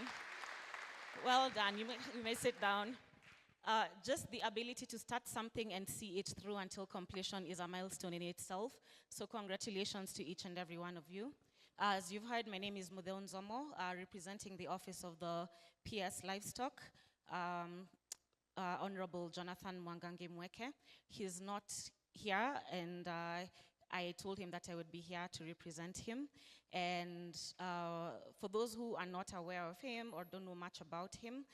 Speaker 21: Well done. You may sit down. Just the ability to start something and see it through until completion is a milestone in itself. So congratulations to each and every one of you. As you've heard, my name is Mudeo Nzomo, representing the Office of the PS Livestock, Honorable Jonathan Mwangangi Mweke. He's not here, and I told him that I would be here to represent him. And for those who are not aware of him or don't know much about him,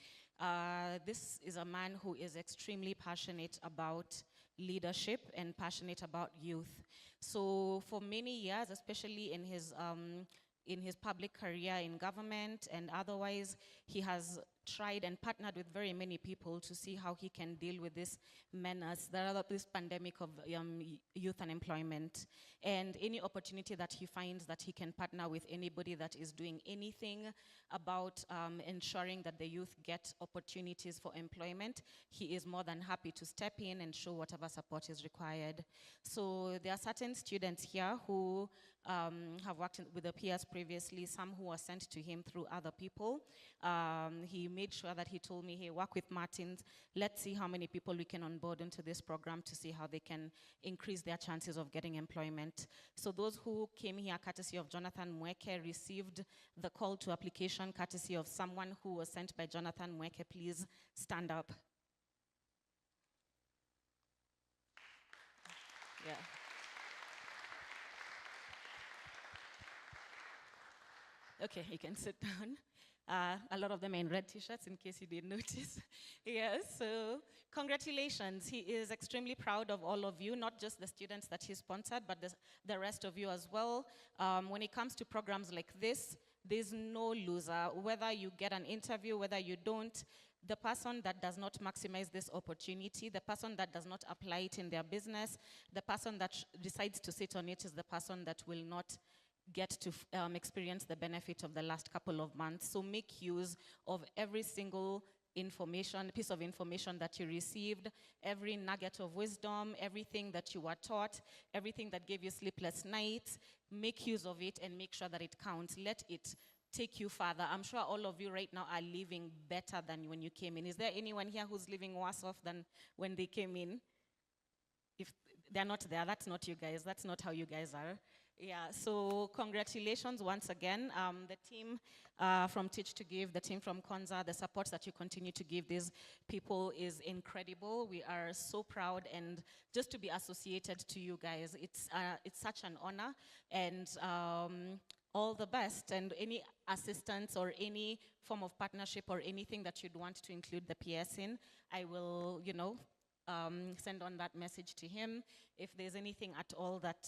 Speaker 21: this is a man who is extremely passionate about leadership and passionate about youth. So for many years, especially in his public career in government and otherwise, he has tried and partnered with very many people to see how he can deal with this menace, this pandemic of youth unemployment. And any opportunity that he finds that he can partner with anybody that is doing anything about ensuring that the youth get opportunities for employment, he is more than happy to step in and show whatever support is required. So there are certain students here who have worked with the PS previously, some who were sent to him through other people. He made sure that he told me, hey, work with Martins, let's see how many people we can onboard into this program to see how they can increase their chances of getting employment. So those who came here courtesy of Jonathan Mweke received the call to application courtesy of someone who was sent by Jonathan Mweke. Please stand up. Yeah. Okay, you can sit down. A lot of them are in red t-shirts, in case you didn't notice. Yes, so congratulations. He is extremely proud of all of you, not just the students that he sponsored, but the rest of you as well. When it comes to programs like this, there's no loser. Whether you get an interview, whether you don't, the person that does not maximize this opportunity, the person that does not apply it in their business, the person that decides to sit on it is the person that will not get to experience the benefit of the last couple of months. So make use of every single piece of information that you received, every nugget of wisdom, everything that you were taught, everything that gave you sleepless nights. Make use of it and make sure that it counts. Let it take you further. I'm sure all of you right now are living better than when you came in. Is there anyone here who's living worse off than when they came in? If they're not there, that's not you guys. That's not how you guys are. Yeah, so congratulations once again. The team from Teach2Give, the team from Konza, the support that you continue to give these people is incredible. We are so proud, and just to be associated to you guys, it's such an honor, and all the best. And any assistance or any form of partnership or anything that you'd want to include the PS in, I will, send on that message to him. If there's anything at all that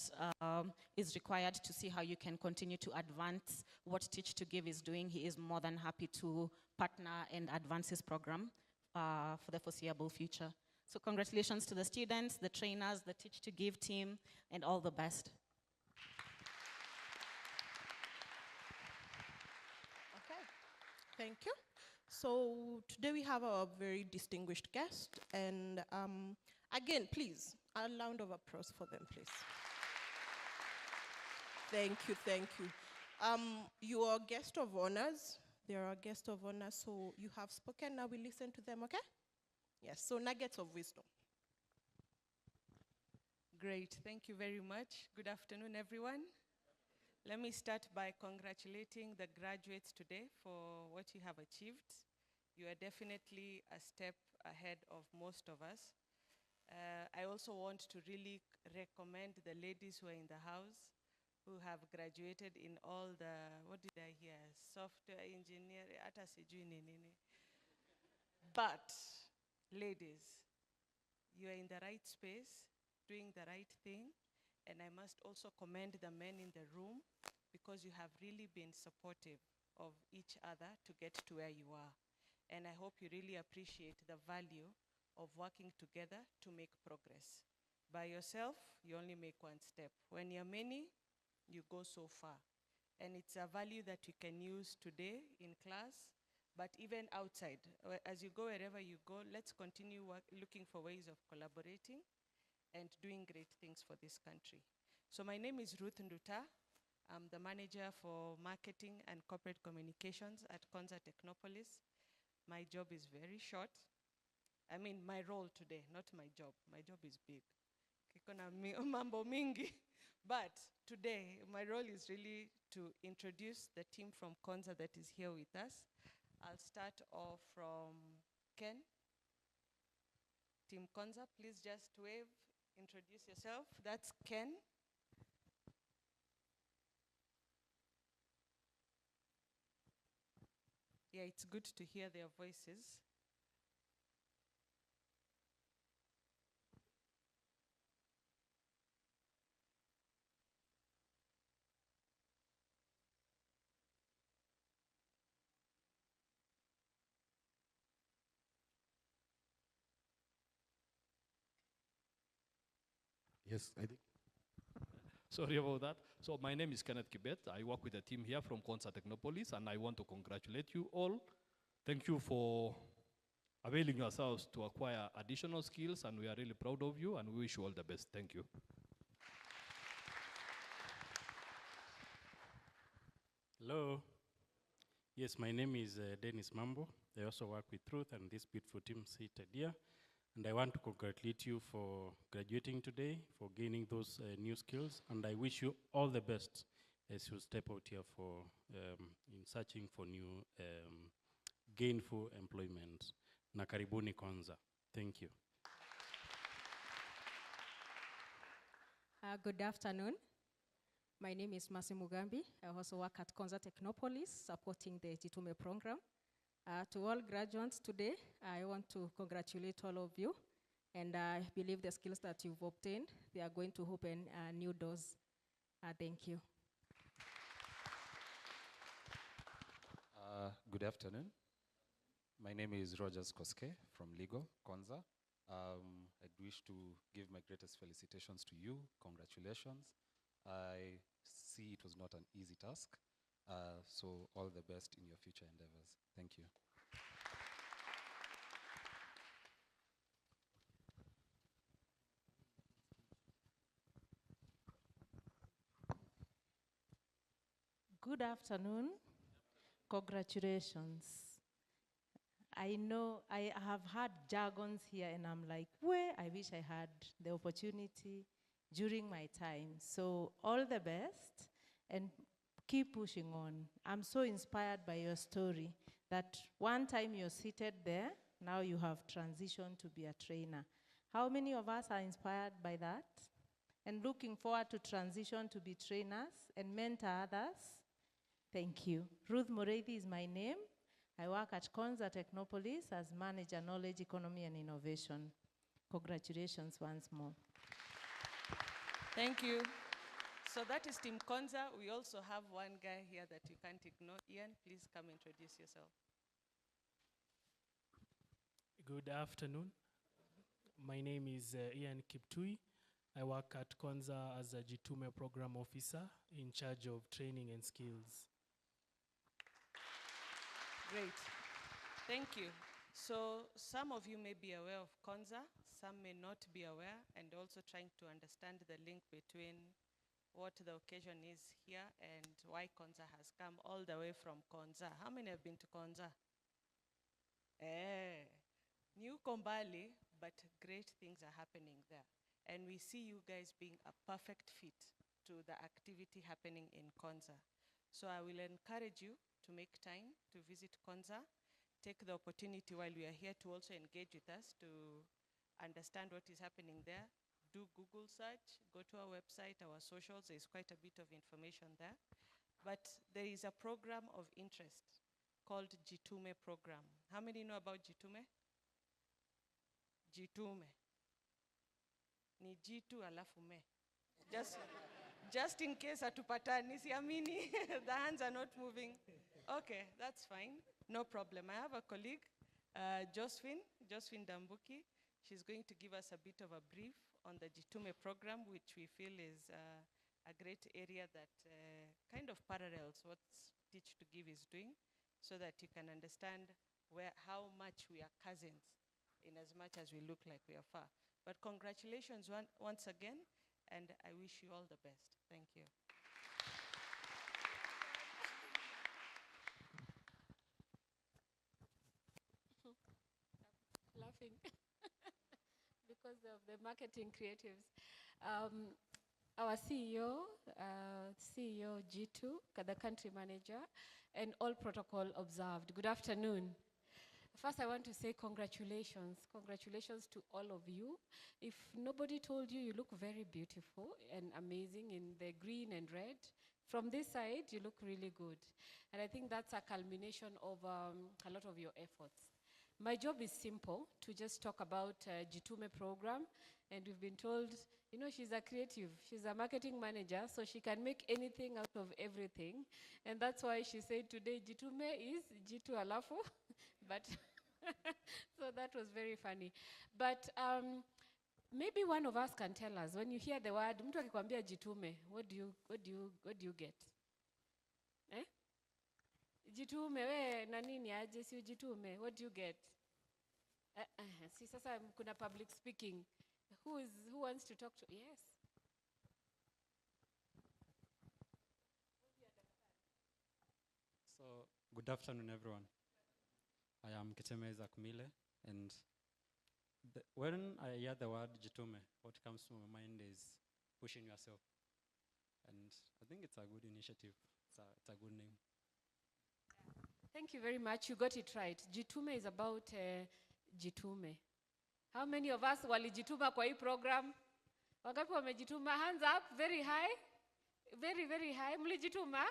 Speaker 21: is required to see how you can continue to advance what Teach2Give is doing, he is more than happy to partner and advance his program for the foreseeable future. So congratulations to the students, the trainers, the Teach2Give team, and all the best.
Speaker 8: Okay, thank you. So today we have our very distinguished guest, and again, please, a round of applause for them, please. Thank you, thank you. You are guest of honors. They are guest of honor, so you have spoken. Now we listen to them, okay? Yes, so nuggets of wisdom.
Speaker 1: Great, thank you very much. Good afternoon, everyone. Let me start by congratulating the graduates today for what you have achieved. You are definitely a step ahead of most of us. I also want to really recommend the ladies who are in the house, who have graduated in all the, what did I hear? Software engineering, But, ladies, you are in the right space, doing the right thing. And I must also commend the men in the room, because you have really been supportive of each other to get to where you are. And I hope you really appreciate the value of working together to make progress. By yourself, you only make one step. When you're many, you go so far. And it's a value that you can use today in class, but even outside. As you go wherever you go, let's continue looking for ways of collaborating and doing great things for this country. So my name is Ruth Nduta. I'm the manager for marketing and corporate communications at Konza Technopolis. My job is very short. I mean, my role today, not my job. My job is big. Mambo mingi. But today, my role is really to introduce the team from Konza that is here with us. I'll start off from Ken. Team Konza, please just wave. Introduce yourself. That's Ken. Yeah, it's good to hear their voices.
Speaker 22: Yes, I think. Sorry about that. So my name is Kenneth Kibet. I work with the team here from Konza Technopolis, and I want to congratulate you all. Thank you for availing yourselves to acquire additional skills, and we are really proud of you, and we wish you all the best. Thank you.
Speaker 23: Hello. Yes, my name is Dennis Mambo. I also work with Truth and this beautiful team seated here. And I want to congratulate you for graduating today, for gaining those new skills. And I wish you all the best as you step out here for in searching for new gainful employment. Na karibuni Konza. Thank you.
Speaker 24: Good afternoon.
Speaker 3: My name is Masi Mugambi. I also work at Konza Technopolis, supporting the Jitume program. To all graduates today, I want to congratulate all of you, and I believe the skills that you've obtained, they are going to open new doors. Thank you.
Speaker 9: Good afternoon. My name is Rogers Koske from Legal, Konza. I'd wish to give my greatest felicitations to you. Congratulations. I see it was not an easy task. So all the best in your future endeavors. Thank you.
Speaker 10: Good afternoon. Congratulations. I know I have had jargons here and I'm like, where I wish I had the opportunity during my time. So all the best and keep pushing on. I'm so inspired by your story that one time you're seated there, now you have transitioned to be a trainer. How many of us are inspired by that? And looking forward to transition to be trainers and mentor others? Thank you. Ruth Moreithi is my name. I work at Konza Technopolis as Manager Knowledge, Economy and Innovation. Congratulations once more.
Speaker 1: Thank you. So that is Team Konza. We also have one guy here that you can't ignore. Ian, please come introduce yourself.
Speaker 24: Good afternoon. My name is Ian Kiptui. I work at Konza as a Jitume Program Officer in charge of training and skills.
Speaker 1: Great. Thank you. So some of you may be aware of Konza, some may not be aware, and also trying to understand the link between what the occasion is here and why Konza has come all the way from Konza. How many have been to Konza? New Kombali, but great things are happening there. And we see you guys being a perfect fit to the activity happening in Konza. So I will encourage you to make time to visit Konza. Take the opportunity while we are here to also engage with us to understand what is happening there. Do Google search, go to our website, our socials, there's quite a bit of information there. But there is a program of interest called Jitume program. How many know about Jitume? Jitume. Ni jitu alafu me. Just in case hatupatani, siamini, the hands are not moving. Okay, that's fine, no problem. I have a colleague, Josephine Dambuki. She's going to give us a bit of a brief on the Jitume program, which we feel is a great area that kind of parallels what Teach2Give is doing, so that you can understand how much we are cousins in as much as we look like we are far. But congratulations once again, and I wish you all the best. Thank you.
Speaker 25: Laughing because of the marketing creatives. Our CEO G2, the country manager, and all protocol observed. Good afternoon. First, I want to say congratulations. Congratulations to all of you. If nobody told you, you look very beautiful and amazing in the green and red. From this side, you look really good. And I think that's a culmination of a lot of your efforts. My job is simple, to just talk about Jitume program. And we've been told, you know, she's a creative. She's a marketing manager, so she can make anything out of everything. And that's why she said today, Jitume is Jitu Alafu. But so that was very funny. But maybe one of us can tell us, when you hear the word, mtu akikwambia Jitume, what do you get? Eh? Jitume, we na nini aje si ujitume? What do you get? Si sasa kuna public speaking. Who wants to talk to? Yes.
Speaker 23: So, good afternoon, everyone. I am Kitemeza Kumile, and when I hear the word Jitume, what comes to my mind is pushing yourself. And I think it's a good initiative. It's a good name.
Speaker 25: Thank you very much. You got it right. Jitume is about Jitume. How many of us walijituma kwa hii program? Wangapi wamejituma? Hands up, very high. Very, very high. Mlijituma?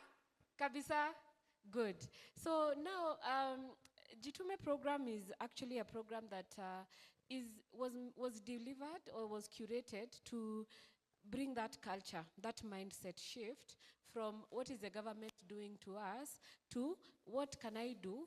Speaker 25: Kabisa? Good. So now, Jitume program is actually a program that was delivered or was curated to bring that culture, that mindset shift from what is the government doing to us to what can I do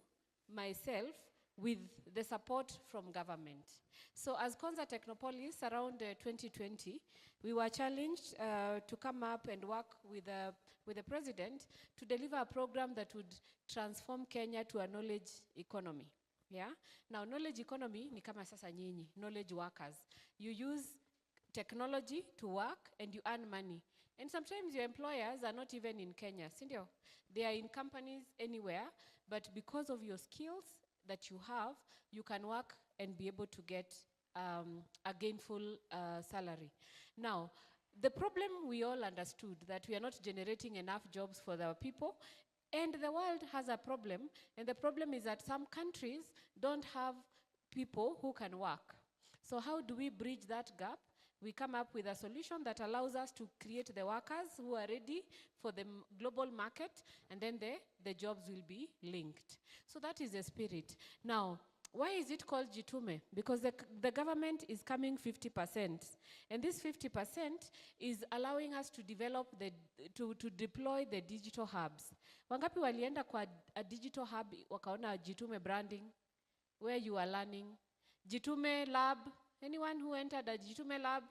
Speaker 25: myself with the support from government. So as Konza Technopolis around 2020, we were challenged to come up and work with the president to deliver a program that would transform Kenya to a knowledge economy. Yeah? Now, knowledge economy ni kama sasa nyinyi, knowledge workers. You use technology to work and you earn money. And sometimes your employers are not even in Kenya, sindio? They are in companies anywhere, but because of your skills that you have, you can work and be able to get a gainful salary. Now, the problem we all understood that we are not generating enough jobs for our people, and the world has a problem, and the problem is that some countries don't have people who can work. So how do we bridge that gap? We come up with a solution that allows us to create the workers who are ready for the global market, and then the jobs will be linked. So that is the spirit. Now, why is it called Jitume? Because the government is coming 50%. And this 50% is allowing us to develop, to deploy the digital hubs. Wangapi walienda kwa a digital hub wakaona Jitume branding, where you are learning? Jitume lab, anyone who entered a Jitume lab?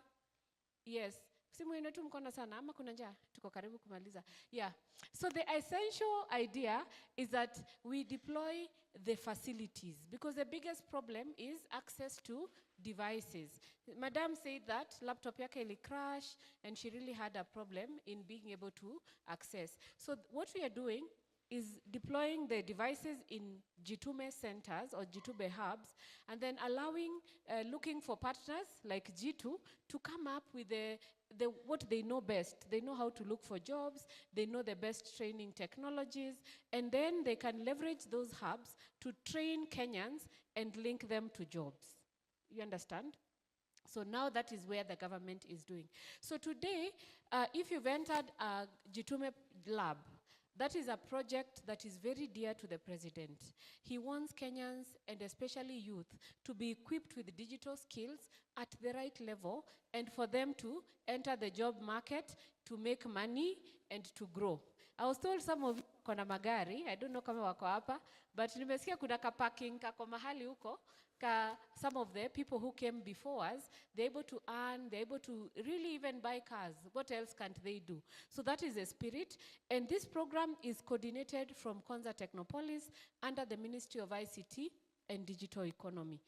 Speaker 25: Yes. Simu inetu mkono sana, ama kuna njaa? Tuko karibu kumaliza. Yeah. So the essential idea is that we deploy the facilities, because the biggest problem is access to devices. Madam said that laptop yake ili crash, and she really had a problem in being able to access. So what we are doing is deploying the devices in Jitume centers or Jitume hubs, and then allowing, looking for partners like Jitu to come up with what they know best. They know how to look for jobs, they know the best training technologies, and then they can leverage those hubs to train Kenyans and link them to jobs. You understand? So now that is where the government is doing. So today, if you've entered a Jitume lab, that is a project that is very dear to the president. He wants Kenyans, and especially youth, to be equipped with digital skills at the right level, and for them to enter the job market, to make money, and to grow. I was told some of you kona magari, I don't know kama wako hapa, but nimesikia kuna ka parking kako mahali huko, some of the people who came before us, they're able to earn, they're able to really even buy cars. What else can't they do? So that is the spirit. And this program is coordinated from Konza Technopolis under the Ministry of ICT and Digital Economy.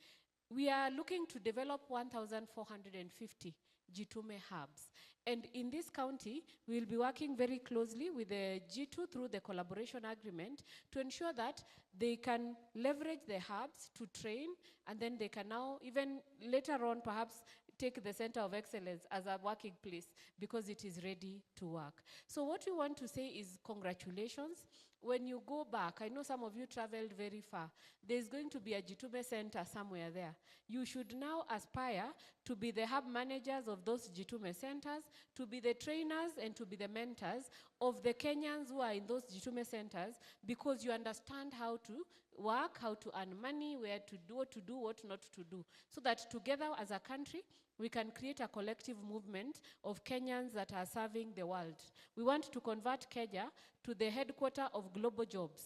Speaker 25: We are looking to develop 1,450 Jitume hubs. And in this county, we will be working very closely with the G2 through the collaboration agreement to ensure that they can leverage the hubs to train, and then they can now, even later on, perhaps take the Center of Excellence as a working place because it is ready to work. So what we want to say is congratulations. When you go back, I know some of you traveled very far. There's going to be a Jitume center somewhere there. You should now aspire to be the hub managers of those Jitume centers, to be the trainers and to be the mentors of the Kenyans who are in those Jitume centers, because you understand how to work, how to earn money, where to do, what not to do. So that together as a country, we can create a collective movement of Kenyans that are serving the world. We want to convert Kenya to the headquarter of global jobs.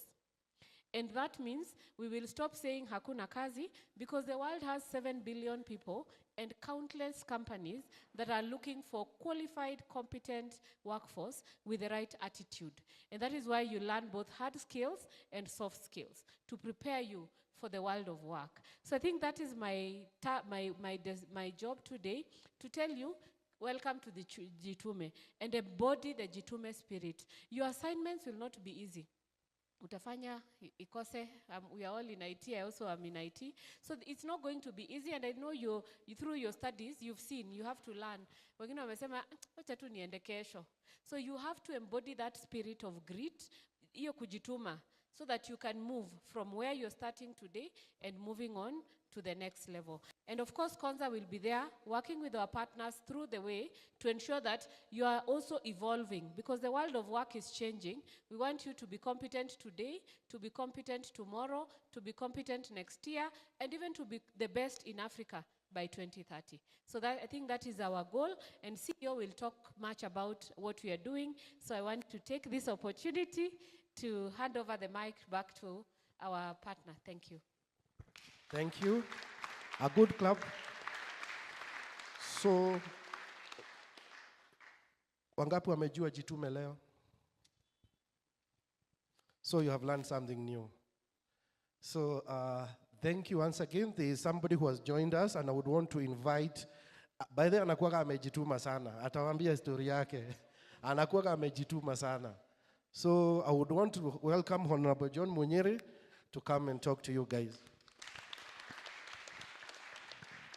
Speaker 25: And that means we will stop saying hakuna kazi, because the world has 7 billion people and countless companies that are looking for qualified, competent workforce with the right attitude. And that is why you learn both hard skills and soft skills to prepare you for the world of work. So I think that is my job today, to tell you, welcome to the Jitume, and embody the Jitume spirit. Your assignments will not be easy. Utafanya ikose, we are all in IT, I also am in IT. So it's not going to be easy, and I know you through your studies, you've seen, you have to learn. Wengine wamesema, wacha tu niende kesho. So you have to embody that spirit of grit, iyo kujituma, so that you can move from where you're starting today and moving on to the next level. And of course, Konza will be there working with our partners through the way to ensure that you are also evolving, because the world of work is changing. We want you to be competent today, to be competent tomorrow, to be competent next year, and even to be the best in Africa by 2030. So that, I think that is our goal, and CEO will talk much about what we are doing. So I want to take this opportunity to hand over the mic back to our partner. Thank you.
Speaker 2: Thank you. A good clap. So, wangapi wamejua jitume leo? So you have learned something new. So thank you once again. There is somebody who has joined us and I would want to invite, by the way, anakuwaga amejituma sana. Atawaambia historia yake. Anakuwaga amejituma sana. So I would want to welcome Honorable John Munyiri to come and talk to you guys.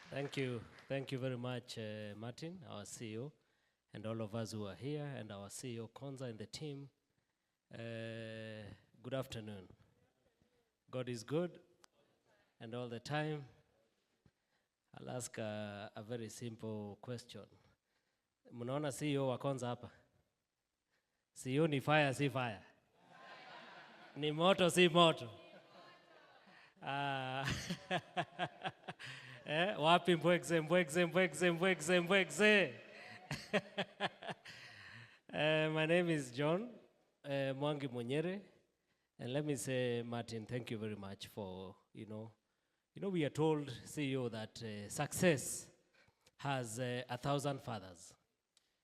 Speaker 6: Thank you. Thank you very much, Martin, our CEO, and all of us who are here, and our CEO, Konza, and the team. Good afternoon. God is good, and all the time. I'll ask a very simple question. Munaona CEO wa Konza hapa? CEO ni fire, si fire? Ni moto, si moto? Wapi mbwekze, mbwekze, mbwekze, mbwekze, mbwekze. My name is John Mwangi Munyere, and let me say, Martin, thank you very much for, we are told, CEO, that success has 1,000 fathers,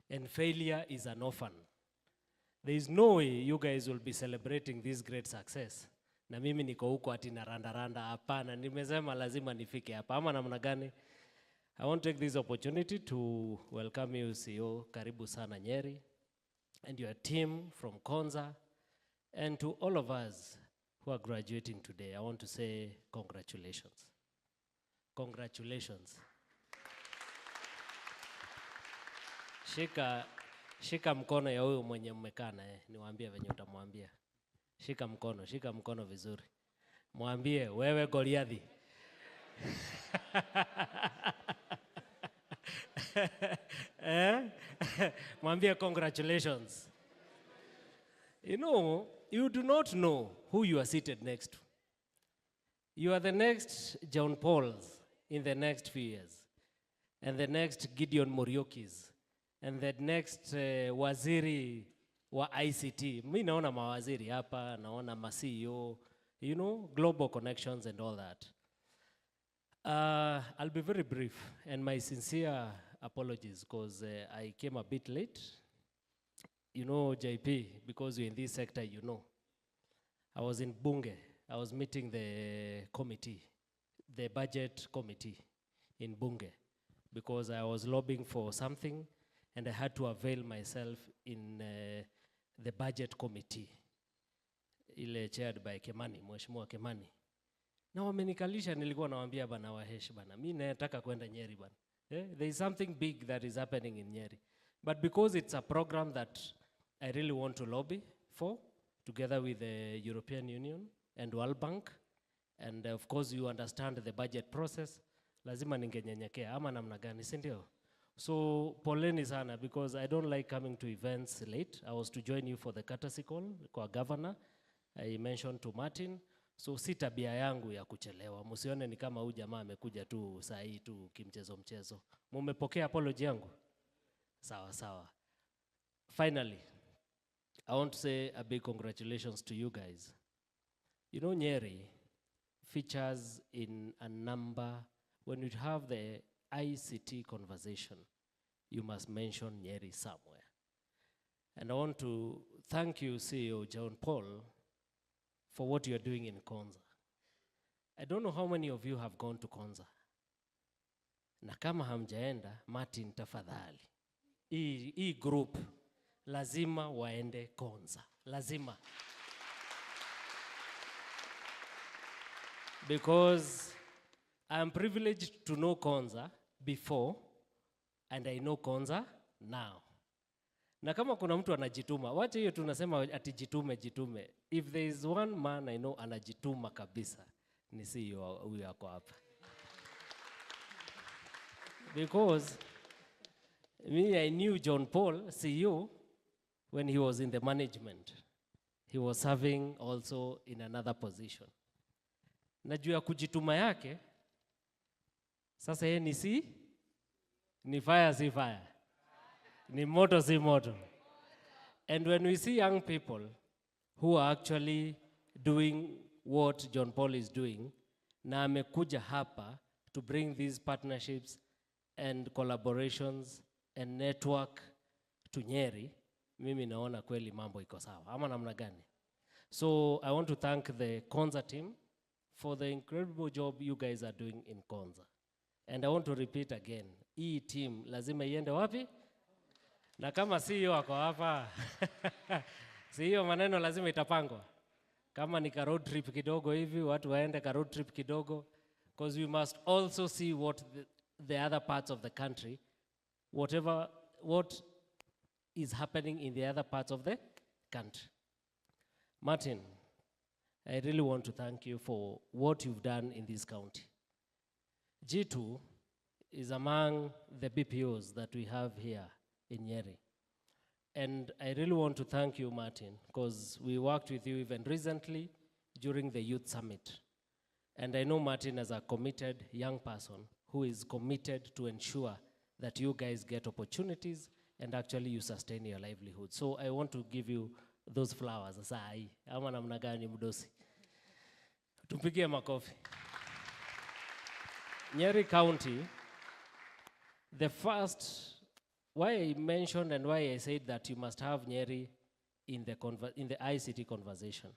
Speaker 6: and failure is an orphan. There is no way you guys will be celebrating this great success na mimi niko huko ati na randa hapana. Nimesema lazima nifike hapa ama namna gani? I want to take this opportunity to welcome you, CEO. Karibu sana Nyeri, and your team from Konza, and to all of us who are graduating today. I want to say congratulations. Congratulations. Shika mkono ya huyo mwenye mmekaa naye, niwaambie venye utamwambia. Shika mkono vizuri. Mwambie, wewe Goliathi. Mwambie congratulations. You do not know who you are seated next to. You are the next John Pauls in the next few years, and the next Gideon Muriokis, and the next waziri wa ICT. Mi naona mawaziri hapa, naona ma-CEO, global connections and all that. I'll be very brief, and my sincere apologies because I came a bit late. JP, because you're in this sector, I was in Bunge. I was meeting the committee, the budget committee in Bunge, because I was lobbying for something, and I had to avail myself in the budget committee, ile chaired by Kemani, Mheshimiwa Kemani. Na wamenikalisha, nilikuwa nawaambia bana wahesh bana, mimi nataka kwenda Nyeri bana. There is something big that is happening in Nyeri. But because it's a program that I really want to lobby for, together with the European Union and World Bank, and of course you understand the budget process, lazima ningenyenyekea ama namna gani, si ndio? So poleni sana, because I don't like coming to events late. I was to join you for the courtesy call kwa governor. I mentioned to Martin. So si tabia yangu ya kuchelewa. Musione ni kama huyu jamaa amekuja tu saa hii tu kimchezo. Mumepokea apology yangu? Sawa. Finally, I want to say a big congratulations to you guys. Nyeri features in a number, when you have the ICT conversation, you must mention Nyeri somewhere. And I want to thank you, CEO John Paul, for what you're doing in Konza. I don't know how many of you have gone to Konza. Na kama hamjaenda, Martin tafadhali. Hii group, lazima waende Konza. Lazima. Because I'm privileged to know Konza before, and I know Konza now. Na kama kuna mtu anajituma, wacha hiyo tunasema ati jitume. If there is one man I know anajituma kabisa, ni CEO huyu yako hapa. Because me, I knew John Paul, CEO, when he was in the management. He was serving also in another position. Na juu ya kujituma yake, sasa yeye ni fire si fire. Ni moto si moto. And when we see young people who are actually doing what John Paul is doing, na amekuja hapa to bring these partnerships and collaborations and network to Nyeri, mimi naona kweli mambo iko sawa. Ama namna gani? So I want to thank the Konza team for the incredible job you guys are doing in Konza. And I want to repeat again, hii team lazima iende wapi? Na kama CEO ako hapa, CEO maneno lazima itapangwa. Kama ni ka road trip kidogo hivi, watu waende ka road trip kidogo, because we must also see what the other parts of the country, what is happening in the other parts of the country. Martin, I really want to thank you for what you've done in this county. G2 is among the BPOs that we have here in Nyeri. And I really want to thank you, Martin, because we worked with you even recently during the Youth Summit. And I know Martin as a committed young person who is committed to ensure that you guys get opportunities and actually you sustain your livelihood. So I want to give you those flowers. Asai, ama namna gani mdosi. Tumpigie makofi. Nyeri County, the first, why I mentioned and why I said that you must have Nyeri in the ICT conversation.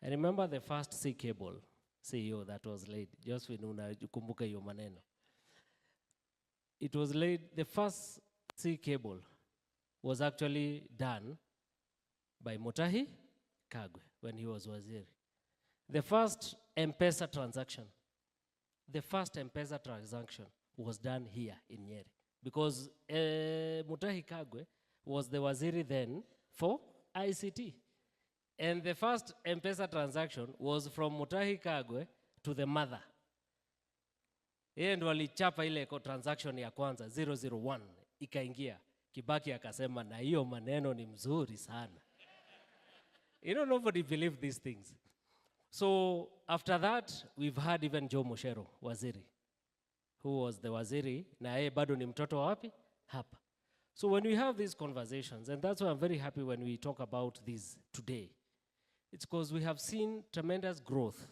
Speaker 6: I remember the first sea cable CEO that was laid. Just when unakumbuka hiyo maneno. It was laid, the first sea cable was actually done by Mutahi Kagwe when he was waziri. The first M-Pesa transaction was done here in Nyeri because Mutahi Kagwe was the waziri then for ICT. And the first M-Pesa transaction was from Mutahi Kagwe to the mother. Yeye ndo alichapa ile transaction ya kwanza 001 ikaingia. Kibaki akasema na hiyo maneno ni mzuri sana. You know, nobody believed these things. So after that, we've had even Joe Moshero, waziri, who was the waziri, na yeye bado ni mtoto wapi? Hapa. So when we have these conversations, and that's why I'm very happy when we talk about this today, it's because we have seen tremendous growth.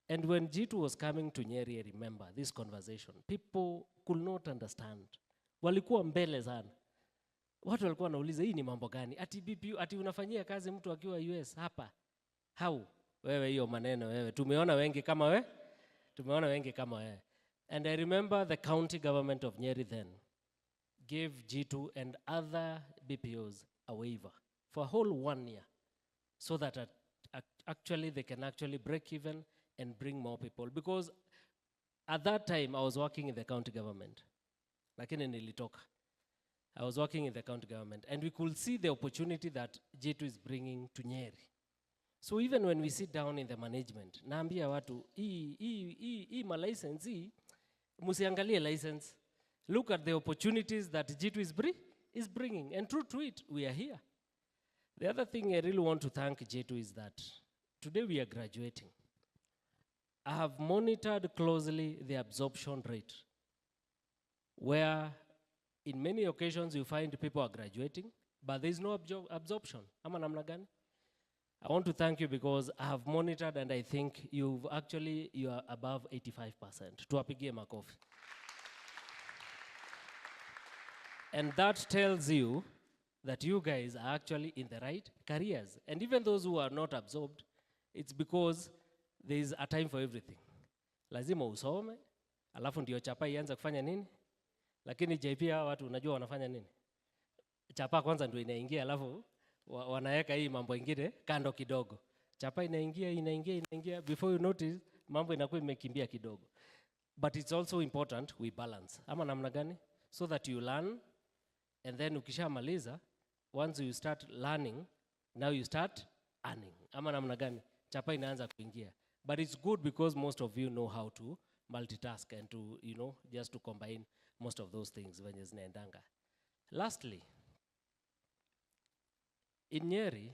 Speaker 6: And when G2 was coming to Nyeri, I remember this conversation, people could not understand. Walikuwa mbele sana. Watu walikuwa wanauliza hii ni mambo gani? Ati BPU, ati unafanyia kazi mtu akiwa US hapa. How? Wewe hiyo maneno wewe. Tumeona wengi kama wewe. Tumeona wengi kama wewe. And I remember the county government of Nyeri then gave G2 and other BPOs a waiver for a whole 1 year so that actually they can actually break even and bring more people. Because at that time I was working in the county government. Lakini nilitoka. I was working in the county government and we could see the opportunity that G2 is bringing to Nyeri. So even when we sit down in the management, naambia watu, hii ma license, hii, musiangalie license. Look at the opportunities that G2 is bringing. And true to it, we are here. The other thing I really want to thank G2 is that today we are graduating. I have monitored closely the absorption rate, where in many occasions you find people are graduating, but there is no absorption. Ama namna gani? I want to thank you because I have monitored and I think you are above 85%. Tuwapigie makofi. And that tells you that you guys are actually in the right careers. And even those who are not absorbed, it's because there is a time for everything. Lazima usome, alafu ndio chapa ianze kufanya nini? Lakini JP hawa watu unajua wanafanya nini? Chapa kwanza ndio inaingia, alafu wanaweka hii mambo ingine kando kidogo. Chapa inaingia, before you notice, mambo inakuwa imekimbia kidogo. But it's also important we balance. Ama namna gani? So that you learn, and then ukishamaliza, once you start learning, now you start earning. Ama namna gani? Chapa inaanza kuingia. But it's good because most of you know how to multitask and to, just to combine most of those things when it's zinaendanga. Lastly, in Nyeri,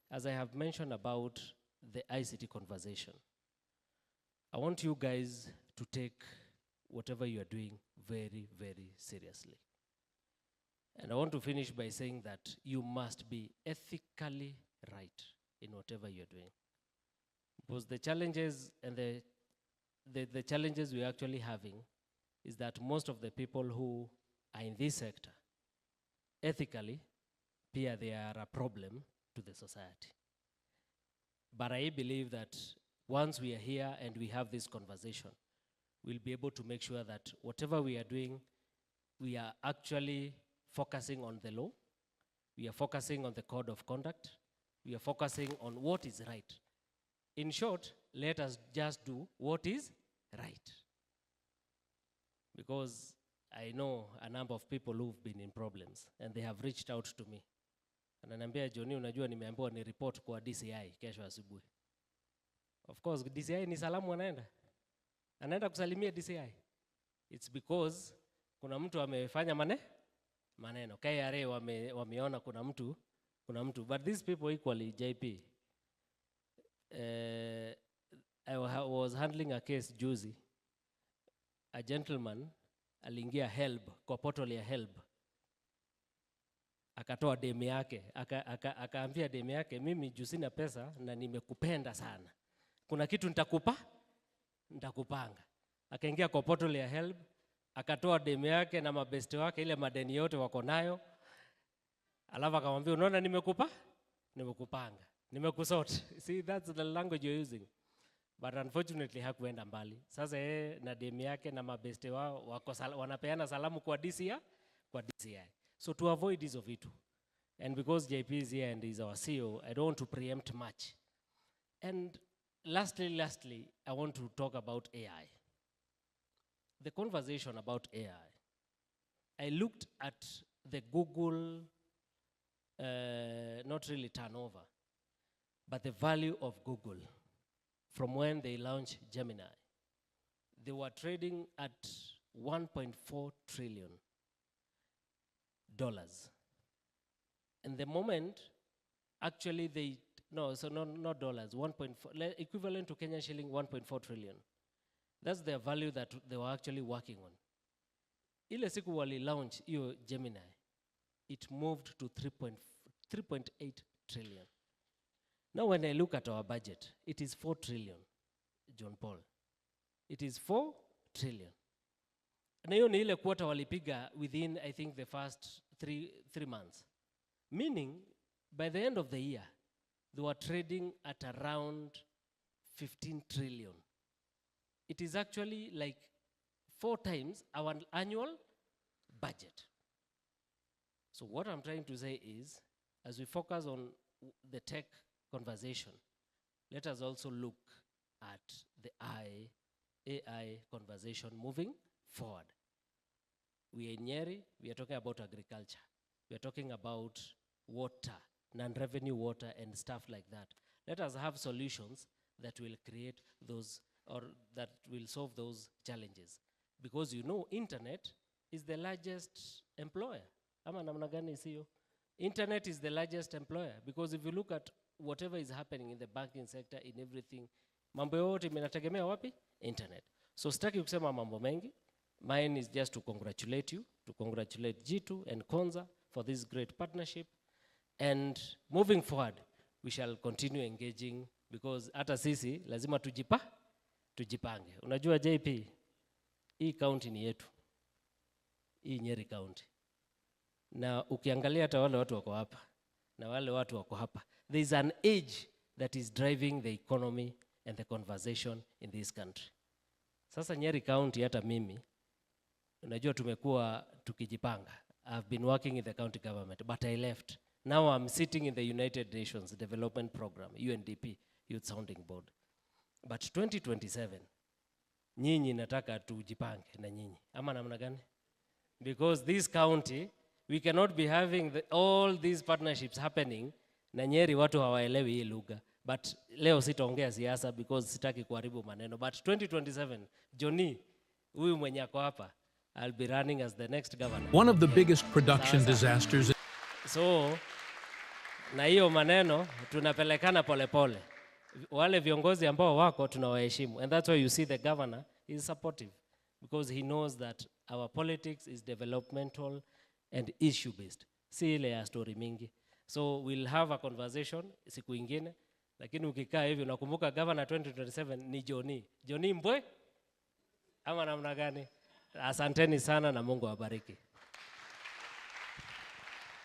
Speaker 6: as I have mentioned about the ICT conversation, I want you guys to take whatever you are doing very, very seriously. And I want to finish by saying that you must be ethically right in whatever you're doing. Because the challenges and the challenges we're actually having is that most of the people who are in this sector, ethically, they are a problem to the society. But I believe that once we are here and we have this conversation, we'll be able to make sure that whatever we are doing, we are actually focusing on the law, we are focusing on the code of conduct, we are focusing on what is right. In short, let us just do what is right. Because I know a number of people who've been in problems and they have reached out to me. Ananiambia, Johnny, unajua nimeambiwa ni report kwa DCI kesho asubuhi. Of course, DCI ni salamu anaenda kusalimia DCI. It's because kuna mtu amefanya maneno. KRA wameona kuna mtu. But these people equally, JP. I was handling a case juzi. A gentleman aliingia HELB, kwa portal ya HELB. Akatoa demu yake, akaambia demu yake, mimi juu sina pesa na nimekupenda sana. Kuna kitu nitakupanga. Akaingia kwa portal ya HELB, akatoa demu yake na mabeste wake ile madeni yote wako nayo. Alafu akamwambia, unaona nimekupanga, nimekusort. See, that's the language you're using. But unfortunately hakuenda mbali. Sasa na demu yake na mabeste wao wanapeana salamu kwa DCI. So to avoid this of it, and because JP is here and is our CEO, I don't want to preempt much. And lastly, I want to talk about AI. The conversation about AI. I looked at the Google, not really turnover, but the value of Google from when they launched Gemini. They were trading at $1.4 trillion. And the moment, actually not dollars, 1.4, equivalent to Kenyan shilling, 1.4 trillion. That's the value that they were actually working on. Ile siku wali launch iyo Gemini, it moved to 3.8 trillion. Now when I look at our budget, it is 4 trillion, John Paul. It is 4 trillion. Na hiyo ni ile quarter walipiga within, I think, the first three months. Meaning, by the end of the year, they were trading at around 15 trillion. It is actually like 4 times our annual budget. So what I'm trying to say is, as we focus on the tech conversation, let us also look at the AI conversation moving forward. We are in Nyeri, we are talking about agriculture. We are talking about water, non-revenue water and stuff like that. Let us have solutions that will create those, or that will solve those challenges. Because internet is the largest employer. Ama namna gani siyo? Internet is the largest employer. Because if you look at whatever is happening in the banking sector, in everything, mambo yote minategemea wapi? Internet. So sitaki kusema mambo mengi. Mine is just to congratulate you, to congratulate G2 and Konza for this great partnership. And moving forward, we shall continue engaging because hata sisi lazima tujipange. Unajua JP, hii county ni yetu. Hii Nyeri County. Na ukiangalia hata wale watu wako hapa na wale watu wako hapa, there is an age that is driving the economy and the conversation in this country. Sasa Nyeri County hata mimi, unajua tumekuwa tukijipanga. I've been working in the county government, but I left. Now I'm sitting in the United Nations Development Program, UNDP, Youth Sounding Board. But 2027, nyinyi nataka tujipange na nyinyi. Ama namna gani? Because this county, we cannot be having all these partnerships happening, na Nyeri watu hawaelewi hii lugha. But leo sitaongea siasa because sitaki kuharibu maneno. But 2027, Johnny, huyu mwenye ako hapa, I'll be running as the next governor.
Speaker 7: One of the biggest production
Speaker 6: Sawa sawa.
Speaker 7: disasters.
Speaker 6: So, na hiyo maneno tunapelekana polepole. Wale viongozi ambao wako tunawaheshimu. And that's why you see the governor is supportive. Because he knows that our politics is developmental and issue based. Si ile ya story mingi. So we'll have a conversation siku ingine. Lakini ukikaa hivi unakumbuka governor 2027 ni Johnny. Johnny Mbwe? Ama namna gani? Asanteni sana na Mungu awabariki.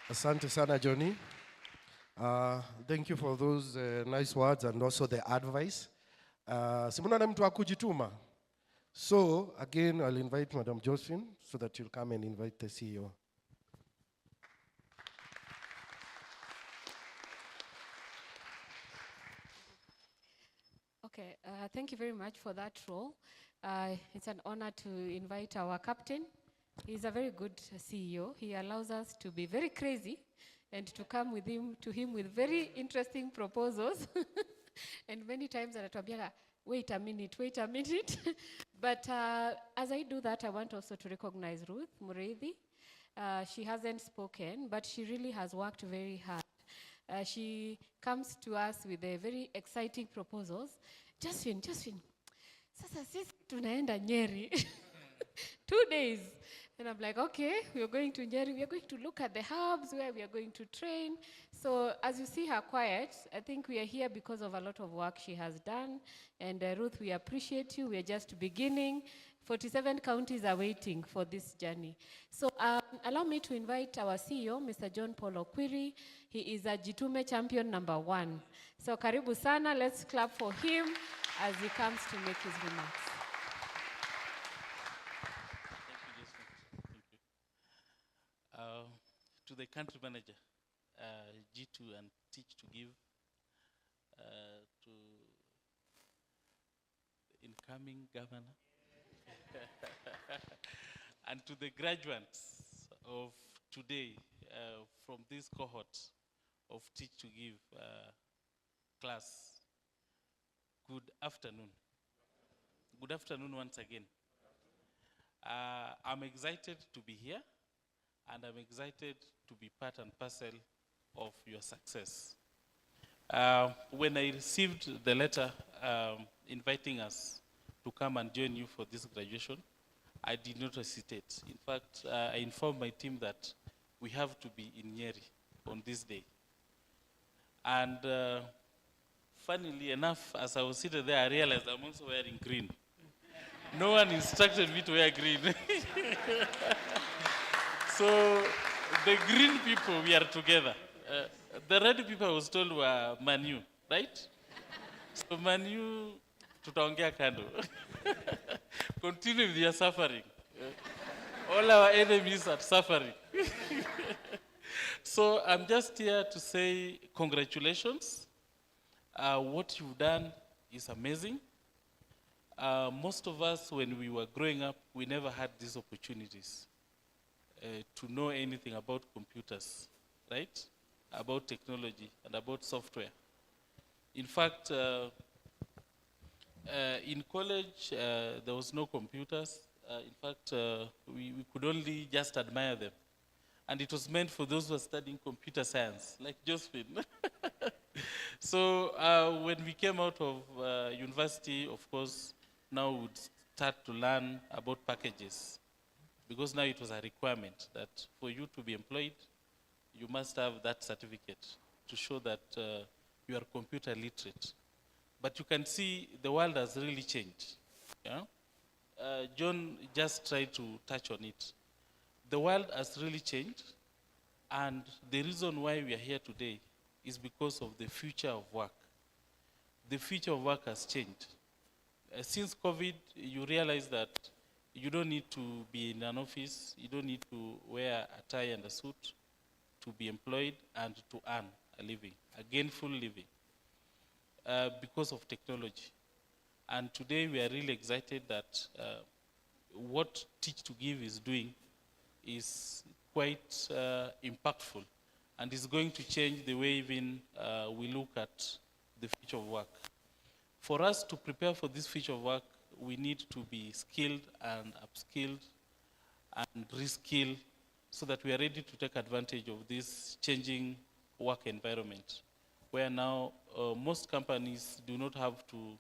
Speaker 2: Asante sana, Johnny. Thank you for those nice words and also the advice. Simuna na mtu wa kujituma. So, again, I'll invite Madam Josephine so that you'll come and invite the CEO.
Speaker 25: Okay, thank you very much for that role. It's an honor to invite our captain. He's a very good CEO. He allows us to be very crazy and to come to him with very interesting proposals. And many times anatuambia, wait a minute. But as I do that, I want also to recognize Ruth Mureithi. She hasn't spoken, but she really has worked very hard. She comes to us with a very exciting proposals. Josephine, sasa sisi tunaenda Nyeri. 2 days. And I'm like, okay, we are going to Nyeri. We are going to look at the hubs where we are going to train. So as you see her quiet, I think we are here because of a lot of work she has done. And Ruth, we appreciate you. We are just beginning. 47 counties are waiting for this journey. So allow me to invite our CEO, Mr. John Paul Okwiri. He is a Jitume champion #1. So karibu sana, let's clap for him as he comes to make his remarks.
Speaker 11: To the country manager, G2 and Teach2Give, to the incoming governor, and to the graduates of today from this cohort of Teach2Give class, good afternoon. Good afternoon once again. I'm excited to be here, and I'm excited to be part and parcel of your success. When I received the letter inviting us to come and join you for this graduation, I did not hesitate. In fact, I informed my team that we have to be in Nyeri on this day. And funnily enough, as I was sitting there, I realized I'm also wearing green. No one instructed me to wear green. So the green people, we are together. The red people I was told were Manu, right? So Manu, tutaongea kando. Continue with your suffering. All our enemies are suffering. So I'm just here to say congratulations. What you've done is amazing. Most of us, when we were growing up, we never had these opportunities to know anything about computers, right? About technology and about software. In fact, in college, there was no computers. In fact, we could only just admire them. And it was meant for those who are studying computer science, like Josephine. So when we came out of university, of course, now we would start to learn about packages. Because now it was a requirement that for you to be employed, you must have that certificate to show that you are computer literate. But you can see the world has really changed. Yeah? John just tried to touch on it. The world has really changed, and the reason why we are here today is because of the future of work. The future of work has changed. Since COVID, you realize that you don't need to be in an office, you don't need to wear a tie and a suit to be employed and to earn a living, a gainful living, because of technology. And today we are really excited that what Teach2Give is doing is quite impactful and is going to change the way even we look at the future of work. For us to prepare for this future of work, we need to be skilled and upskilled and reskill so that we are ready to take advantage of this changing work environment, where now most companies do not have to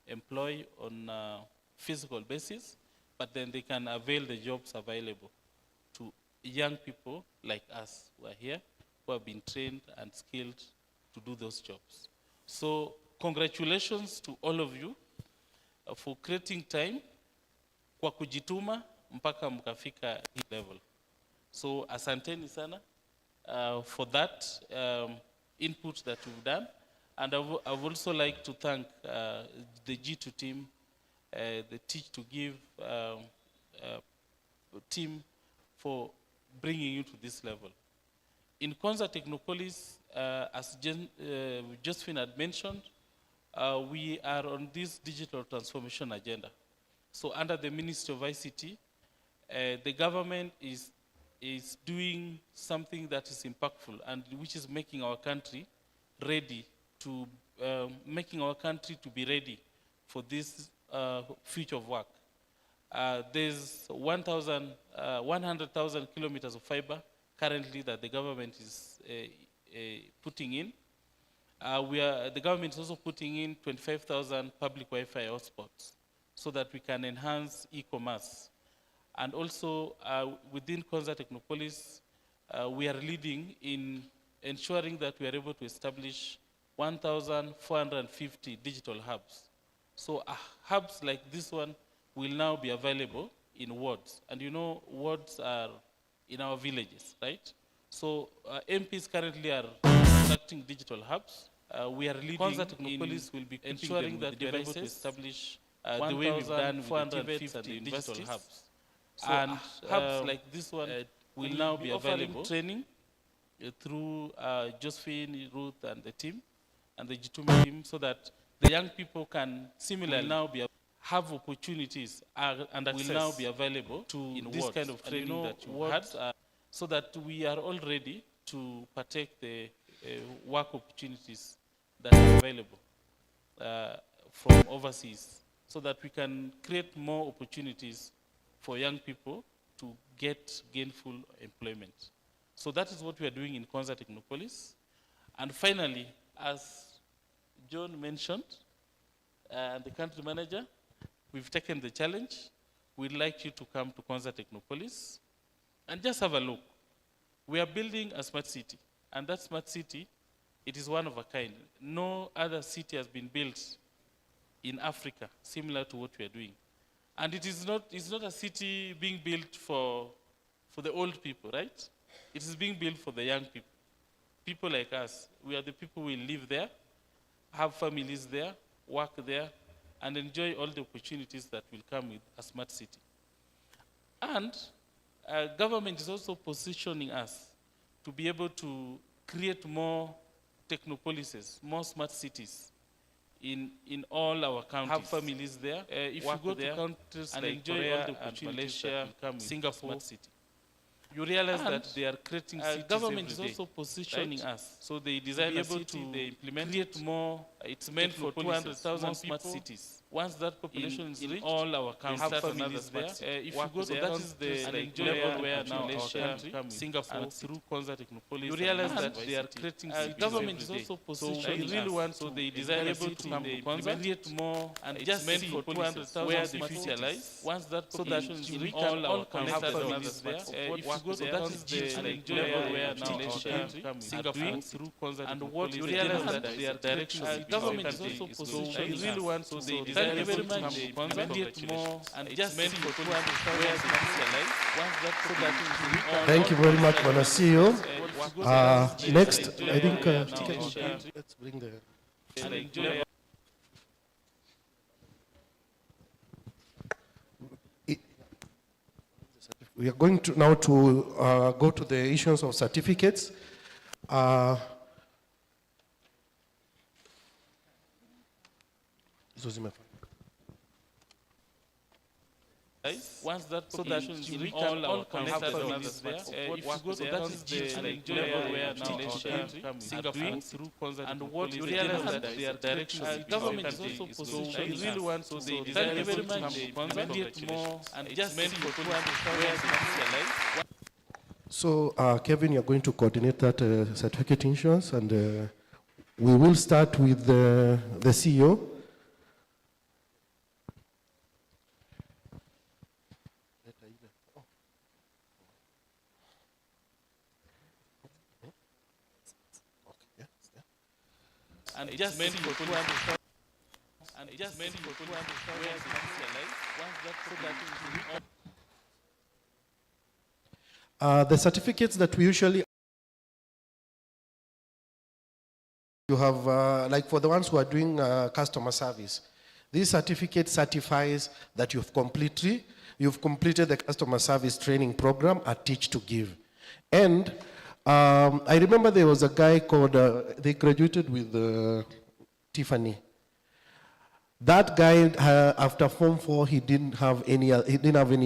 Speaker 11: employ on a physical basis, but then they can avail the jobs available to young people like us who are here, who have been trained and skilled to do those jobs. So congratulations to all of you for creating time kwa kujituma mpaka mkafika hii level. So asanteni sana for that input that you've done. And I've also like to thank the G2 team, the Teach2Give team for bringing you to this level. In Konza Technopolis, as Josephine had mentioned, we are on this digital transformation agenda. So under the Ministry of ICT, the government is doing something that is impactful and which is making our country ready to, be ready for this future of work. There's 100,000 kilometers of fiber currently that the government is putting in. The government is also putting in 25,000 public Wi-Fi hotspots so that we can enhance e-commerce. And also within Konza Technopolis, we are leading in ensuring that we are able to establish 1,450 digital hubs. So hubs like this one will now be available in wards. And you know, wards are in our villages, right? So MPs currently are conducting digital hubs. We are leading Konza Technopolis will be ensuring that we are able to establish the way we've done with the TVETs and the digital hubs. So and hubs like this one will now be available training through Josephine, Ruth, and the team, and the G2 team, so that the young people can similarly now have opportunities and access will now be available to in this kind of training that you had, so that we are all ready to partake the work opportunities that are available from overseas, so that we can create more opportunities for young people to get gainful employment. So that is what we are doing in Konza Technopolis. And finally, as John mentioned, the country manager, we've taken the challenge. We'd like you to come to Konza Technopolis and just have a look. We are building a smart city, and that smart city, it is one of a kind. No other city has been built in Africa similar to what we are doing. And it's not a city being built for the old people, right? It is being built for the young people. People like us, we are the people who will live there, have families there, work there, and enjoy all the opportunities that will come with a smart city. And government is also positioning us to be able to create more technopolises, more smart cities in all our counties. Have families there, if you go to countries and like enjoy Korea all the opportunities that will come with Singapore, smart city. You realize that they are creating cities government every day, is also positioning us. So they design a city, they implement create more. It's meant for 200,000 smart cities. Once that population is reached, all our counties have families there. If you go to that is the level where now our country, Singapore, through Konza Technopolis, you realize that they are creating cities. Government is also positioning so really want so they design able to come to Konza, create more, and just meant for 200,000 where the future lies. Once that population is reached, all our counties have families there. If you go to that is the level where now our country, Singapore, through Konza and what you realize that they are direction. Government is also positioning really want so they design very much create more and just meant for 200,000 where the future lies. Once that population.
Speaker 2: Thank you very much, Bwana CEO. Next, I think let's bring the. We are going to now to go to the issuance of certificates.
Speaker 11: Once that
Speaker 6: so that
Speaker 11: population is
Speaker 6: we
Speaker 11: reached,
Speaker 6: can
Speaker 11: all
Speaker 6: connect
Speaker 11: connected
Speaker 6: families
Speaker 11: families there.
Speaker 6: there.
Speaker 11: If you go to that is the level where now our country, Singapore, through Kwanzaa and what you realize that there are directions government is also positioning. So we really want to say thank you very much. Immediate more and just meant for to understand where the life.
Speaker 2: So, Kevin, you're going to coordinate that certificate issuance, and we will start with the CEO.
Speaker 11: And just meant for to understand. And just meant for to understand where the life. Once that so that is
Speaker 2: The certificates that we usually you have, like for the ones who are doing customer service, this certificate certifies that you've completed the customer service training program at Teach2Give. And I remember there was a guy called, they graduated with Tiffany. That guy, after Form 4, he didn't have any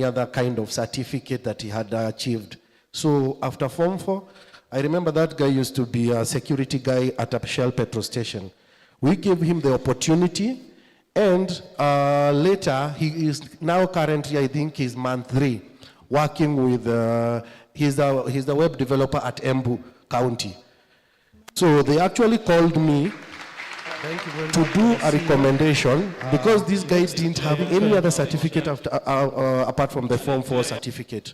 Speaker 2: other kind of certificate that he had achieved. So after Form 4, I remember that guy used to be a security guy at a Shell petrol station. We gave him the opportunity, and later, he is now currently, I think he's month 3, working with, he's the web developer at Embu County. So they actually called me to do a recommendation because these guys didn't have any other certificate after, apart from the Form 4 certificate.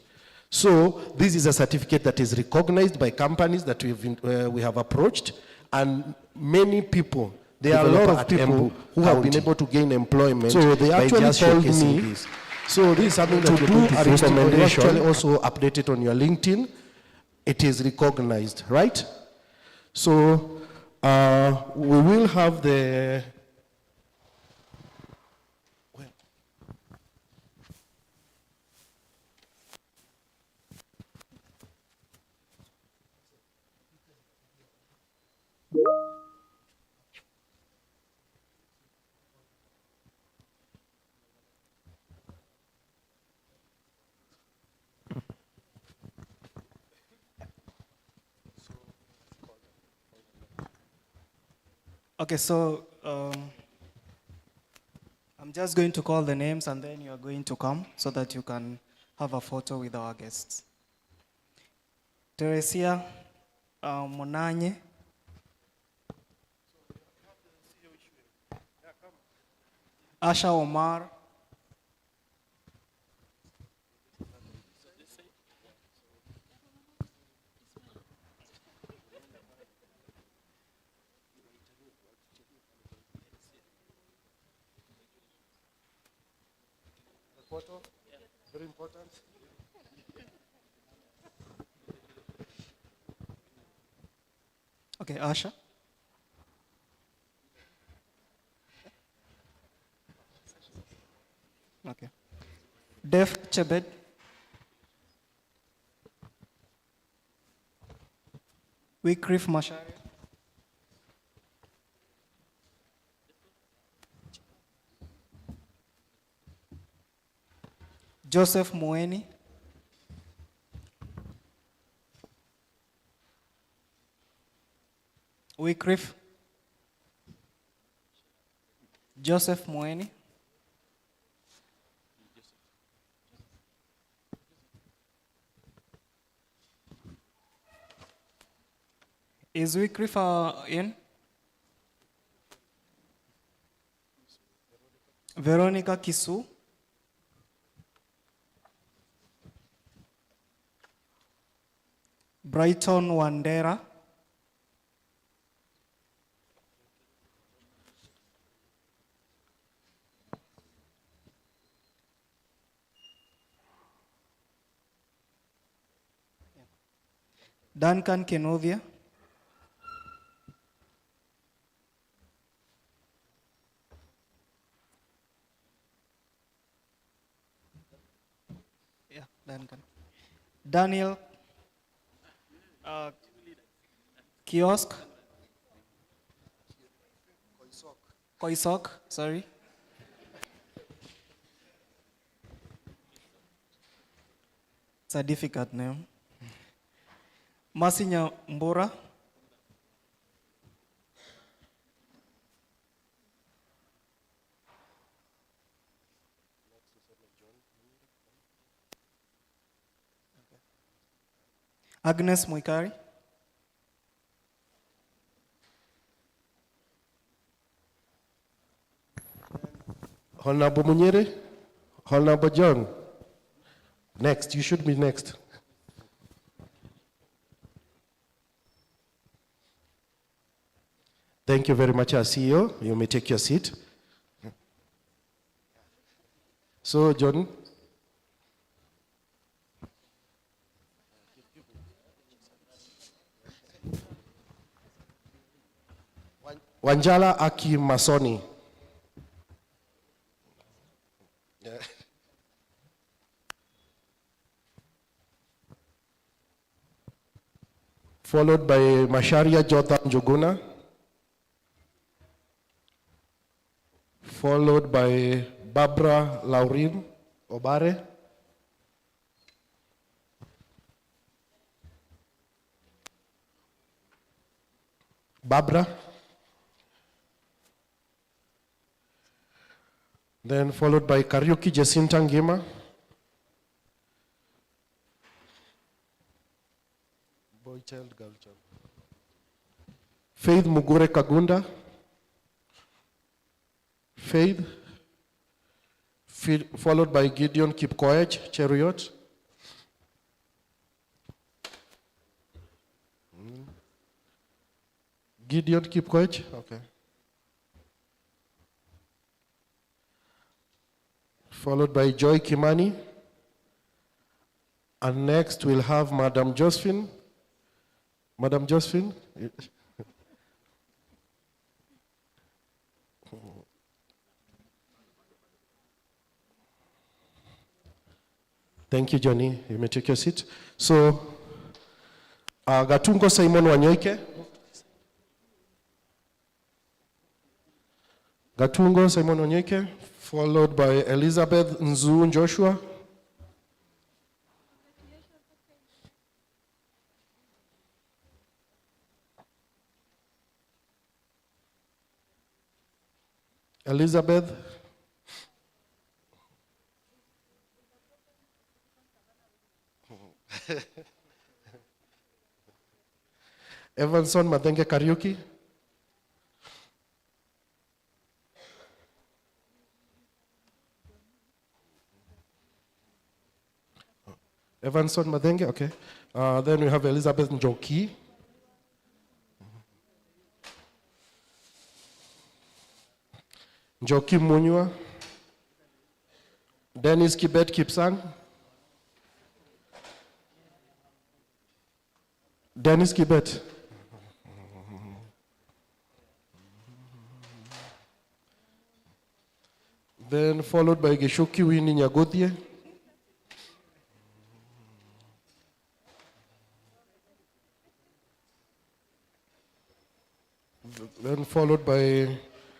Speaker 2: So this is a certificate that is recognized by companies that we have approached, and many people, there are a lot of people who have been able to gain employment. So they actually called me. This. So this is something that you do a recommendation. Actually also update it on your LinkedIn. It is recognized, right? So we will have the
Speaker 5: Okay, so I'm just going to call the names and then you're going to come so that you can have a photo with our guests. Teresia Monanye. Asha Omar.
Speaker 2: photo, very important.
Speaker 5: Okay, Asha. Okay. Def Chebet. Wycliffe Mashari. Joseph Mueni. Wycliffe. Joseph Mueni. Is Wycliffe in? Veronica Kisu. Brighton Wandera. Duncan Kenodia. Yeah, Duncan. Daniel Kiosk. Koisok, sorry. It's a difficult name. Masinya Mbura. Agnes Muikari.
Speaker 2: Honorable Munyere, Honorable John. Next, you should be next. Thank you very much, our CEO. You may take your seat. So, John. Wanjala Aki Masoni. Followed by Masharia Jota Njuguna. Followed by Barbara Laurin Obare. Barbara. Then followed by Kariuki Jacinta Ngima. Boy child, girl child. Faith Mugure Kagunda. Faith. Followed by Gideon Kipkoech, Cheriot. Gideon Kipkoech, okay. Followed by Joy Kimani. And next we'll have Madam Josephine. Madam Josephine. Thank you, Johnny. You may take your seat. So, Gatungo Simon Wanyoike. Gatungo Simon Wanyoike, followed by Elizabeth Nzu Joshua. Elizabeth. Evanson Madenge Kariuki. Evanson Madenge, okay. Then we have Elizabeth Njoki. Njoki Munywa. Dennis Kibet Kipsang. Dennis Kibet. Then followed by Geshoki Winnie Nyagodhie. Then followed by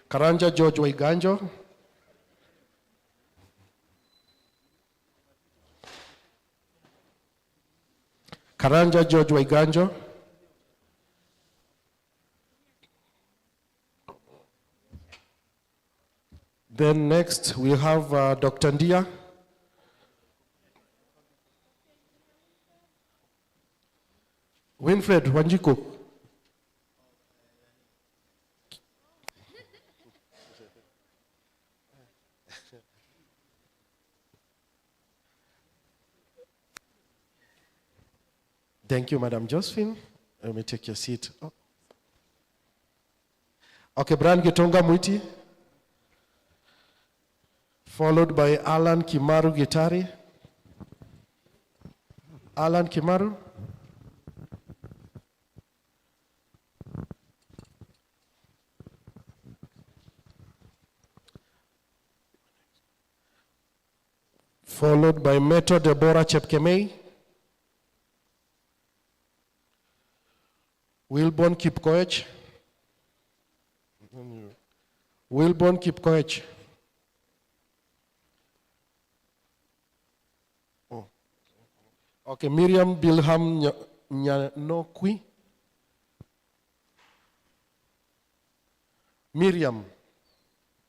Speaker 2: Karanja George Waiganjo. Karanja George Waiganjo. Then next we have Dr. Ndia. Winfred Wanjiku. Thank you, Madam Josephine. Let me take your seat. Oh. Okay, Brian Gitonga Mwiti. Followed by Alan Kimaru Gitari. Alan Kimaru. Followed by Meto Deborah Chepkemei. Wilbon Kipkoech. Wilbon Kipkoech. Oh. Okay, Miriam Bilham Nyanokwi. Miriam.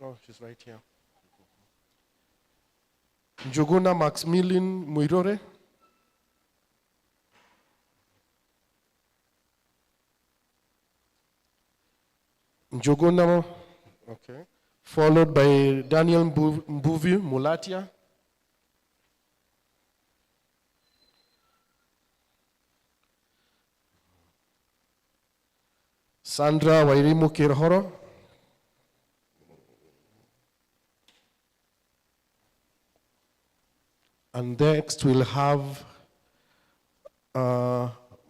Speaker 2: Oh, she's right here. Njuguna Maximilian Muirore. Njuguna, okay. Followed by Daniel Mbuvi Mulatia. Sandra Wairimu Kirhoro. And next we'll have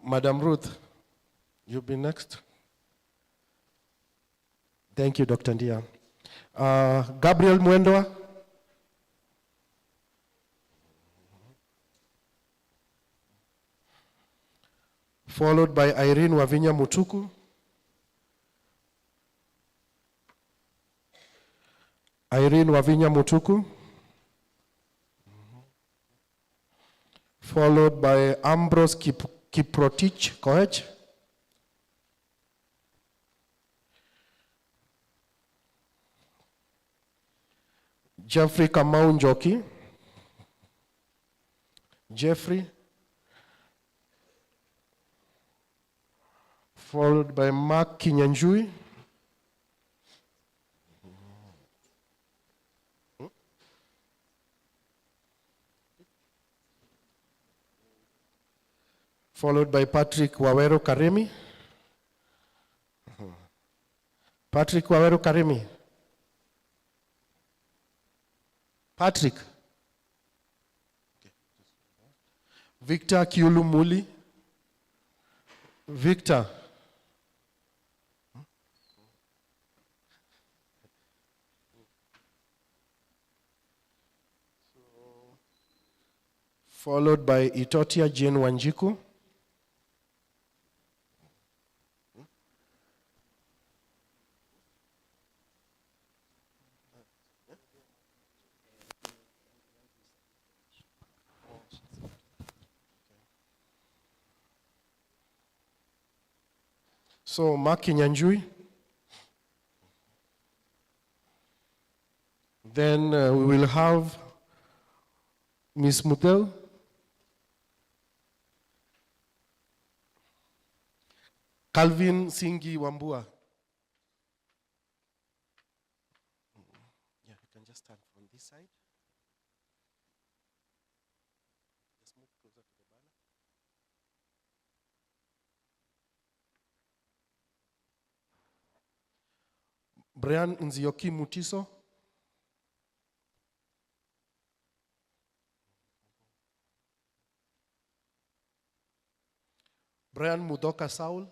Speaker 2: Madam Ruth. You'll be next. Thank you, Dr. Ndia. Gabriel Mwendwa. Followed by Irene Wavinya Mutuku. Irene Wavinya Mutuku. Followed by Ambrose Kiprotich Koech. Jeffrey Kamau Njoki. Jeffrey. Followed by Mark Kinyanjui. Followed by Patrick Wawero Karemi. Patrick Wawero Karemi. Patrick. Victor Kiulu Muli. Victor. Followed by Itotia Jane Wanjiku. So, Mark Kinyanjui. Then we will have Miss Mutel. Calvin Singi Wambua. Yeah, you can just stand from this side. Just move closer to the banner. Brian Nzioki Mutiso. Brian Mudoka Saul.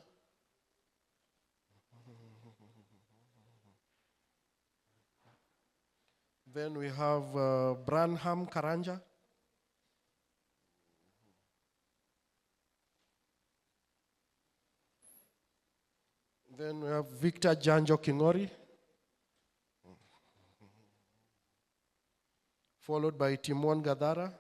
Speaker 2: Then we have Branham Karanja. Then we have Victor Janjo Kingori. Followed by Timon Gadara.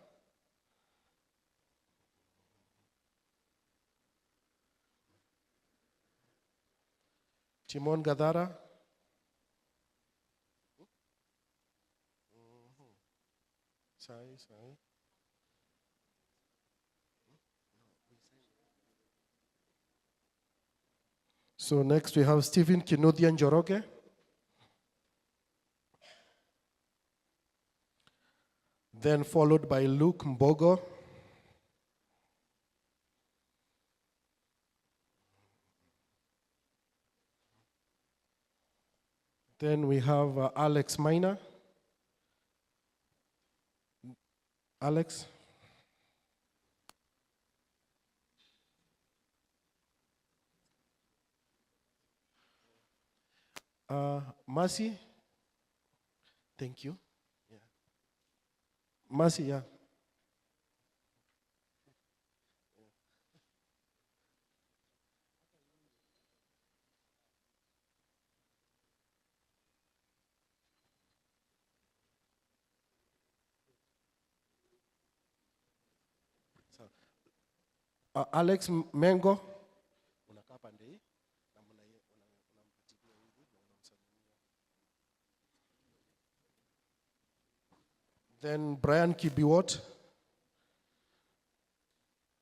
Speaker 2: Timon Gadara. Sorry. So next we have Stephen Kinodian Joroge. Then followed by Luke Mbogo. Then we have Alex Miner. Alex. Mercy. Thank you. Yeah. Mercy, yeah. So, Alex Mengo. Then Brian Kibiwot.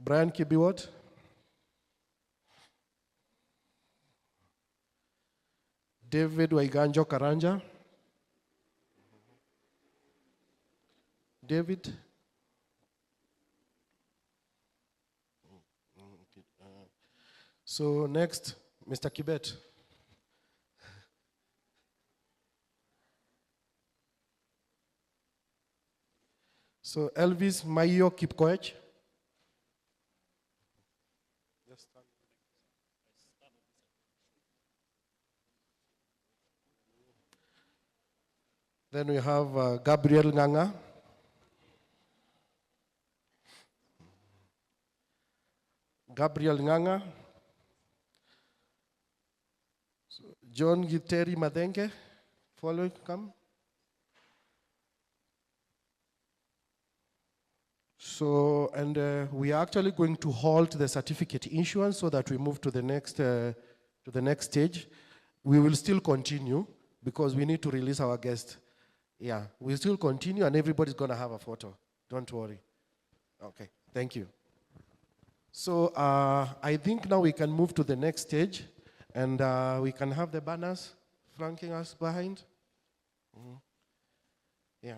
Speaker 2: Brian Kibiwot. David Waiganjo Karanja. David. So next, Mr. Kibet. So Elvis Mayo Kipkoech. Then we have Gabriel Nganga. Gabriel Nganga. So John Giteri Madenke. Following, come. So, and we are actually going to halt the certificate issuance so that we move to the next stage. We will still continue because we need to release our guest. Yeah, we'll still continue and everybody's going to have a photo. Don't worry. Okay, thank you. So I think now we can move to the next stage and we can have the banners flanking us behind. Yeah.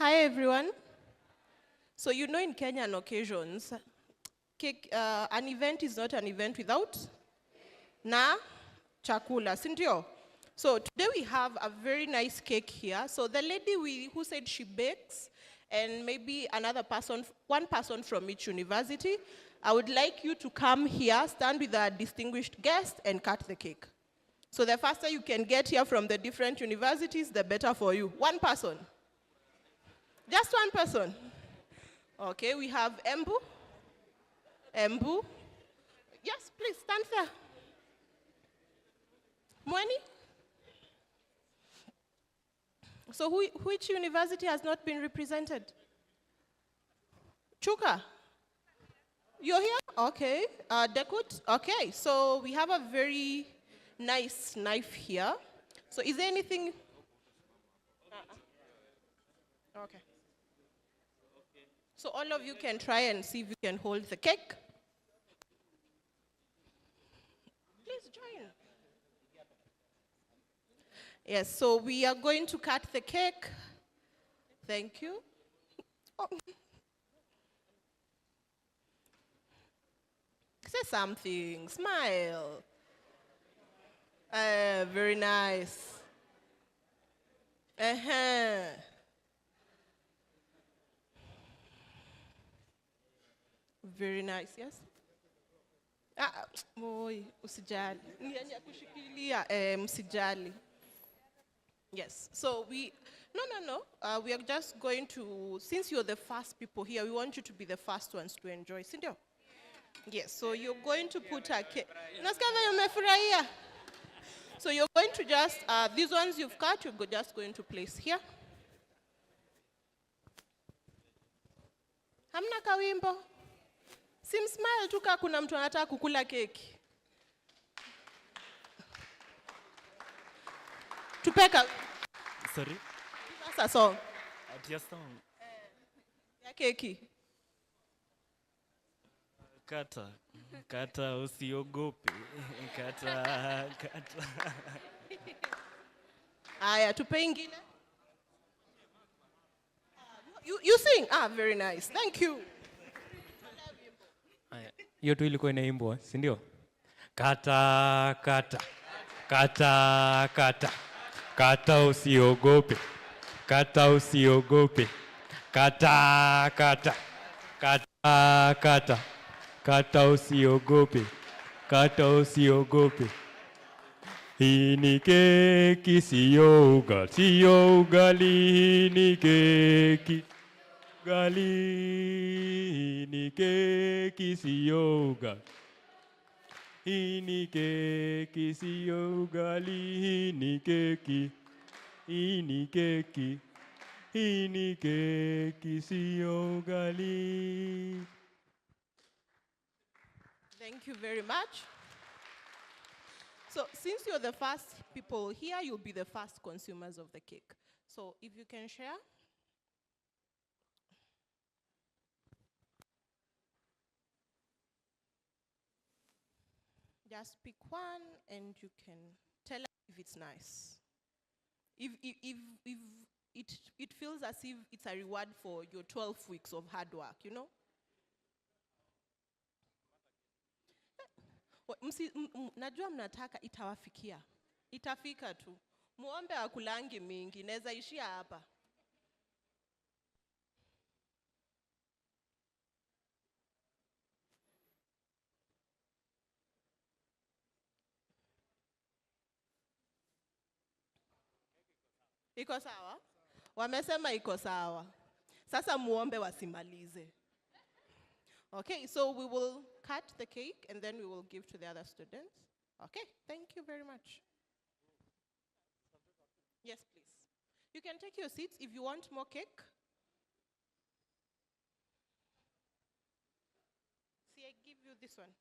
Speaker 8: Hi, everyone. So you know in Kenyan occasions, cake, an event is not an event without na chakula, sindio? So today we have a very nice cake here. So the lady who said she bakes, and maybe another person, one person from each university, I would like you to come here, stand with our distinguished guest, and cut the cake. So the faster you can get here from the different universities, the better for you. One person. Just one person. Okay, we have Embu. Embu. Yes, please, stand there. Mweni? So which university has not been represented? Chuka? You're here? Okay. Dekut? Okay, so we have a very nice knife here. So is there anything? Okay. So all of you can try and see if you can hold the cake. Please join. Yes, so we are going to cut the cake. Thank you. Oh. Say something, smile. Very nice. Very nice, yes? Boy, usijali. Nianya kushikilia, msijali. Yes, so we are just going to, since you're the first people here, we want you to be the first ones to enjoy, sindio? Yes, so you're going to put a cake. So you're going to just, these ones you've cut, you're just going to place here. Hamna kawimbo? Sim smile tu ka kuna mtu anataka kukula keki. Tupeka.
Speaker 7: Sorry?
Speaker 8: Sasa song.
Speaker 7: Atia song.
Speaker 8: Ya keki.
Speaker 7: Kata usiogope. Kata.
Speaker 8: Aya, tupe ingine. You sing? Very nice. Thank you.
Speaker 12: Hiyo tu ilikuwa inaimbwa, si ndio? Kata, kata. Kata, kata. Kata usiogope. Kata usiogope. Kata, kata. Kata, kata. Kata usiogope. Kata usiogope. Hii ni keki sio ugali, hii ni keki. Ugali ni keki sio ugali. Hii ni keki sio ugali, hii ni keki. Hii ni keki. Hii ni keki sio ugali.
Speaker 8: Thank you very much. So since you're the first people here, you'll be the first consumers of the cake. So if you can share. Just pick one and you can tell us if it's nice. If it feels as if it's a reward for your 12 weeks of hard work, you know? Najua mnataka itawafikia. Itafika tu. Muombe akulangi mingi, neza ishia hapa. Iko sawa? Wamesema iko sawa. Sasa muombe wasimalize. Okay, so we will cut the cake and then we will give to the other students. Okay, thank you very much. Yes, please. You can take your seats if you want more cake. See, I give you this one.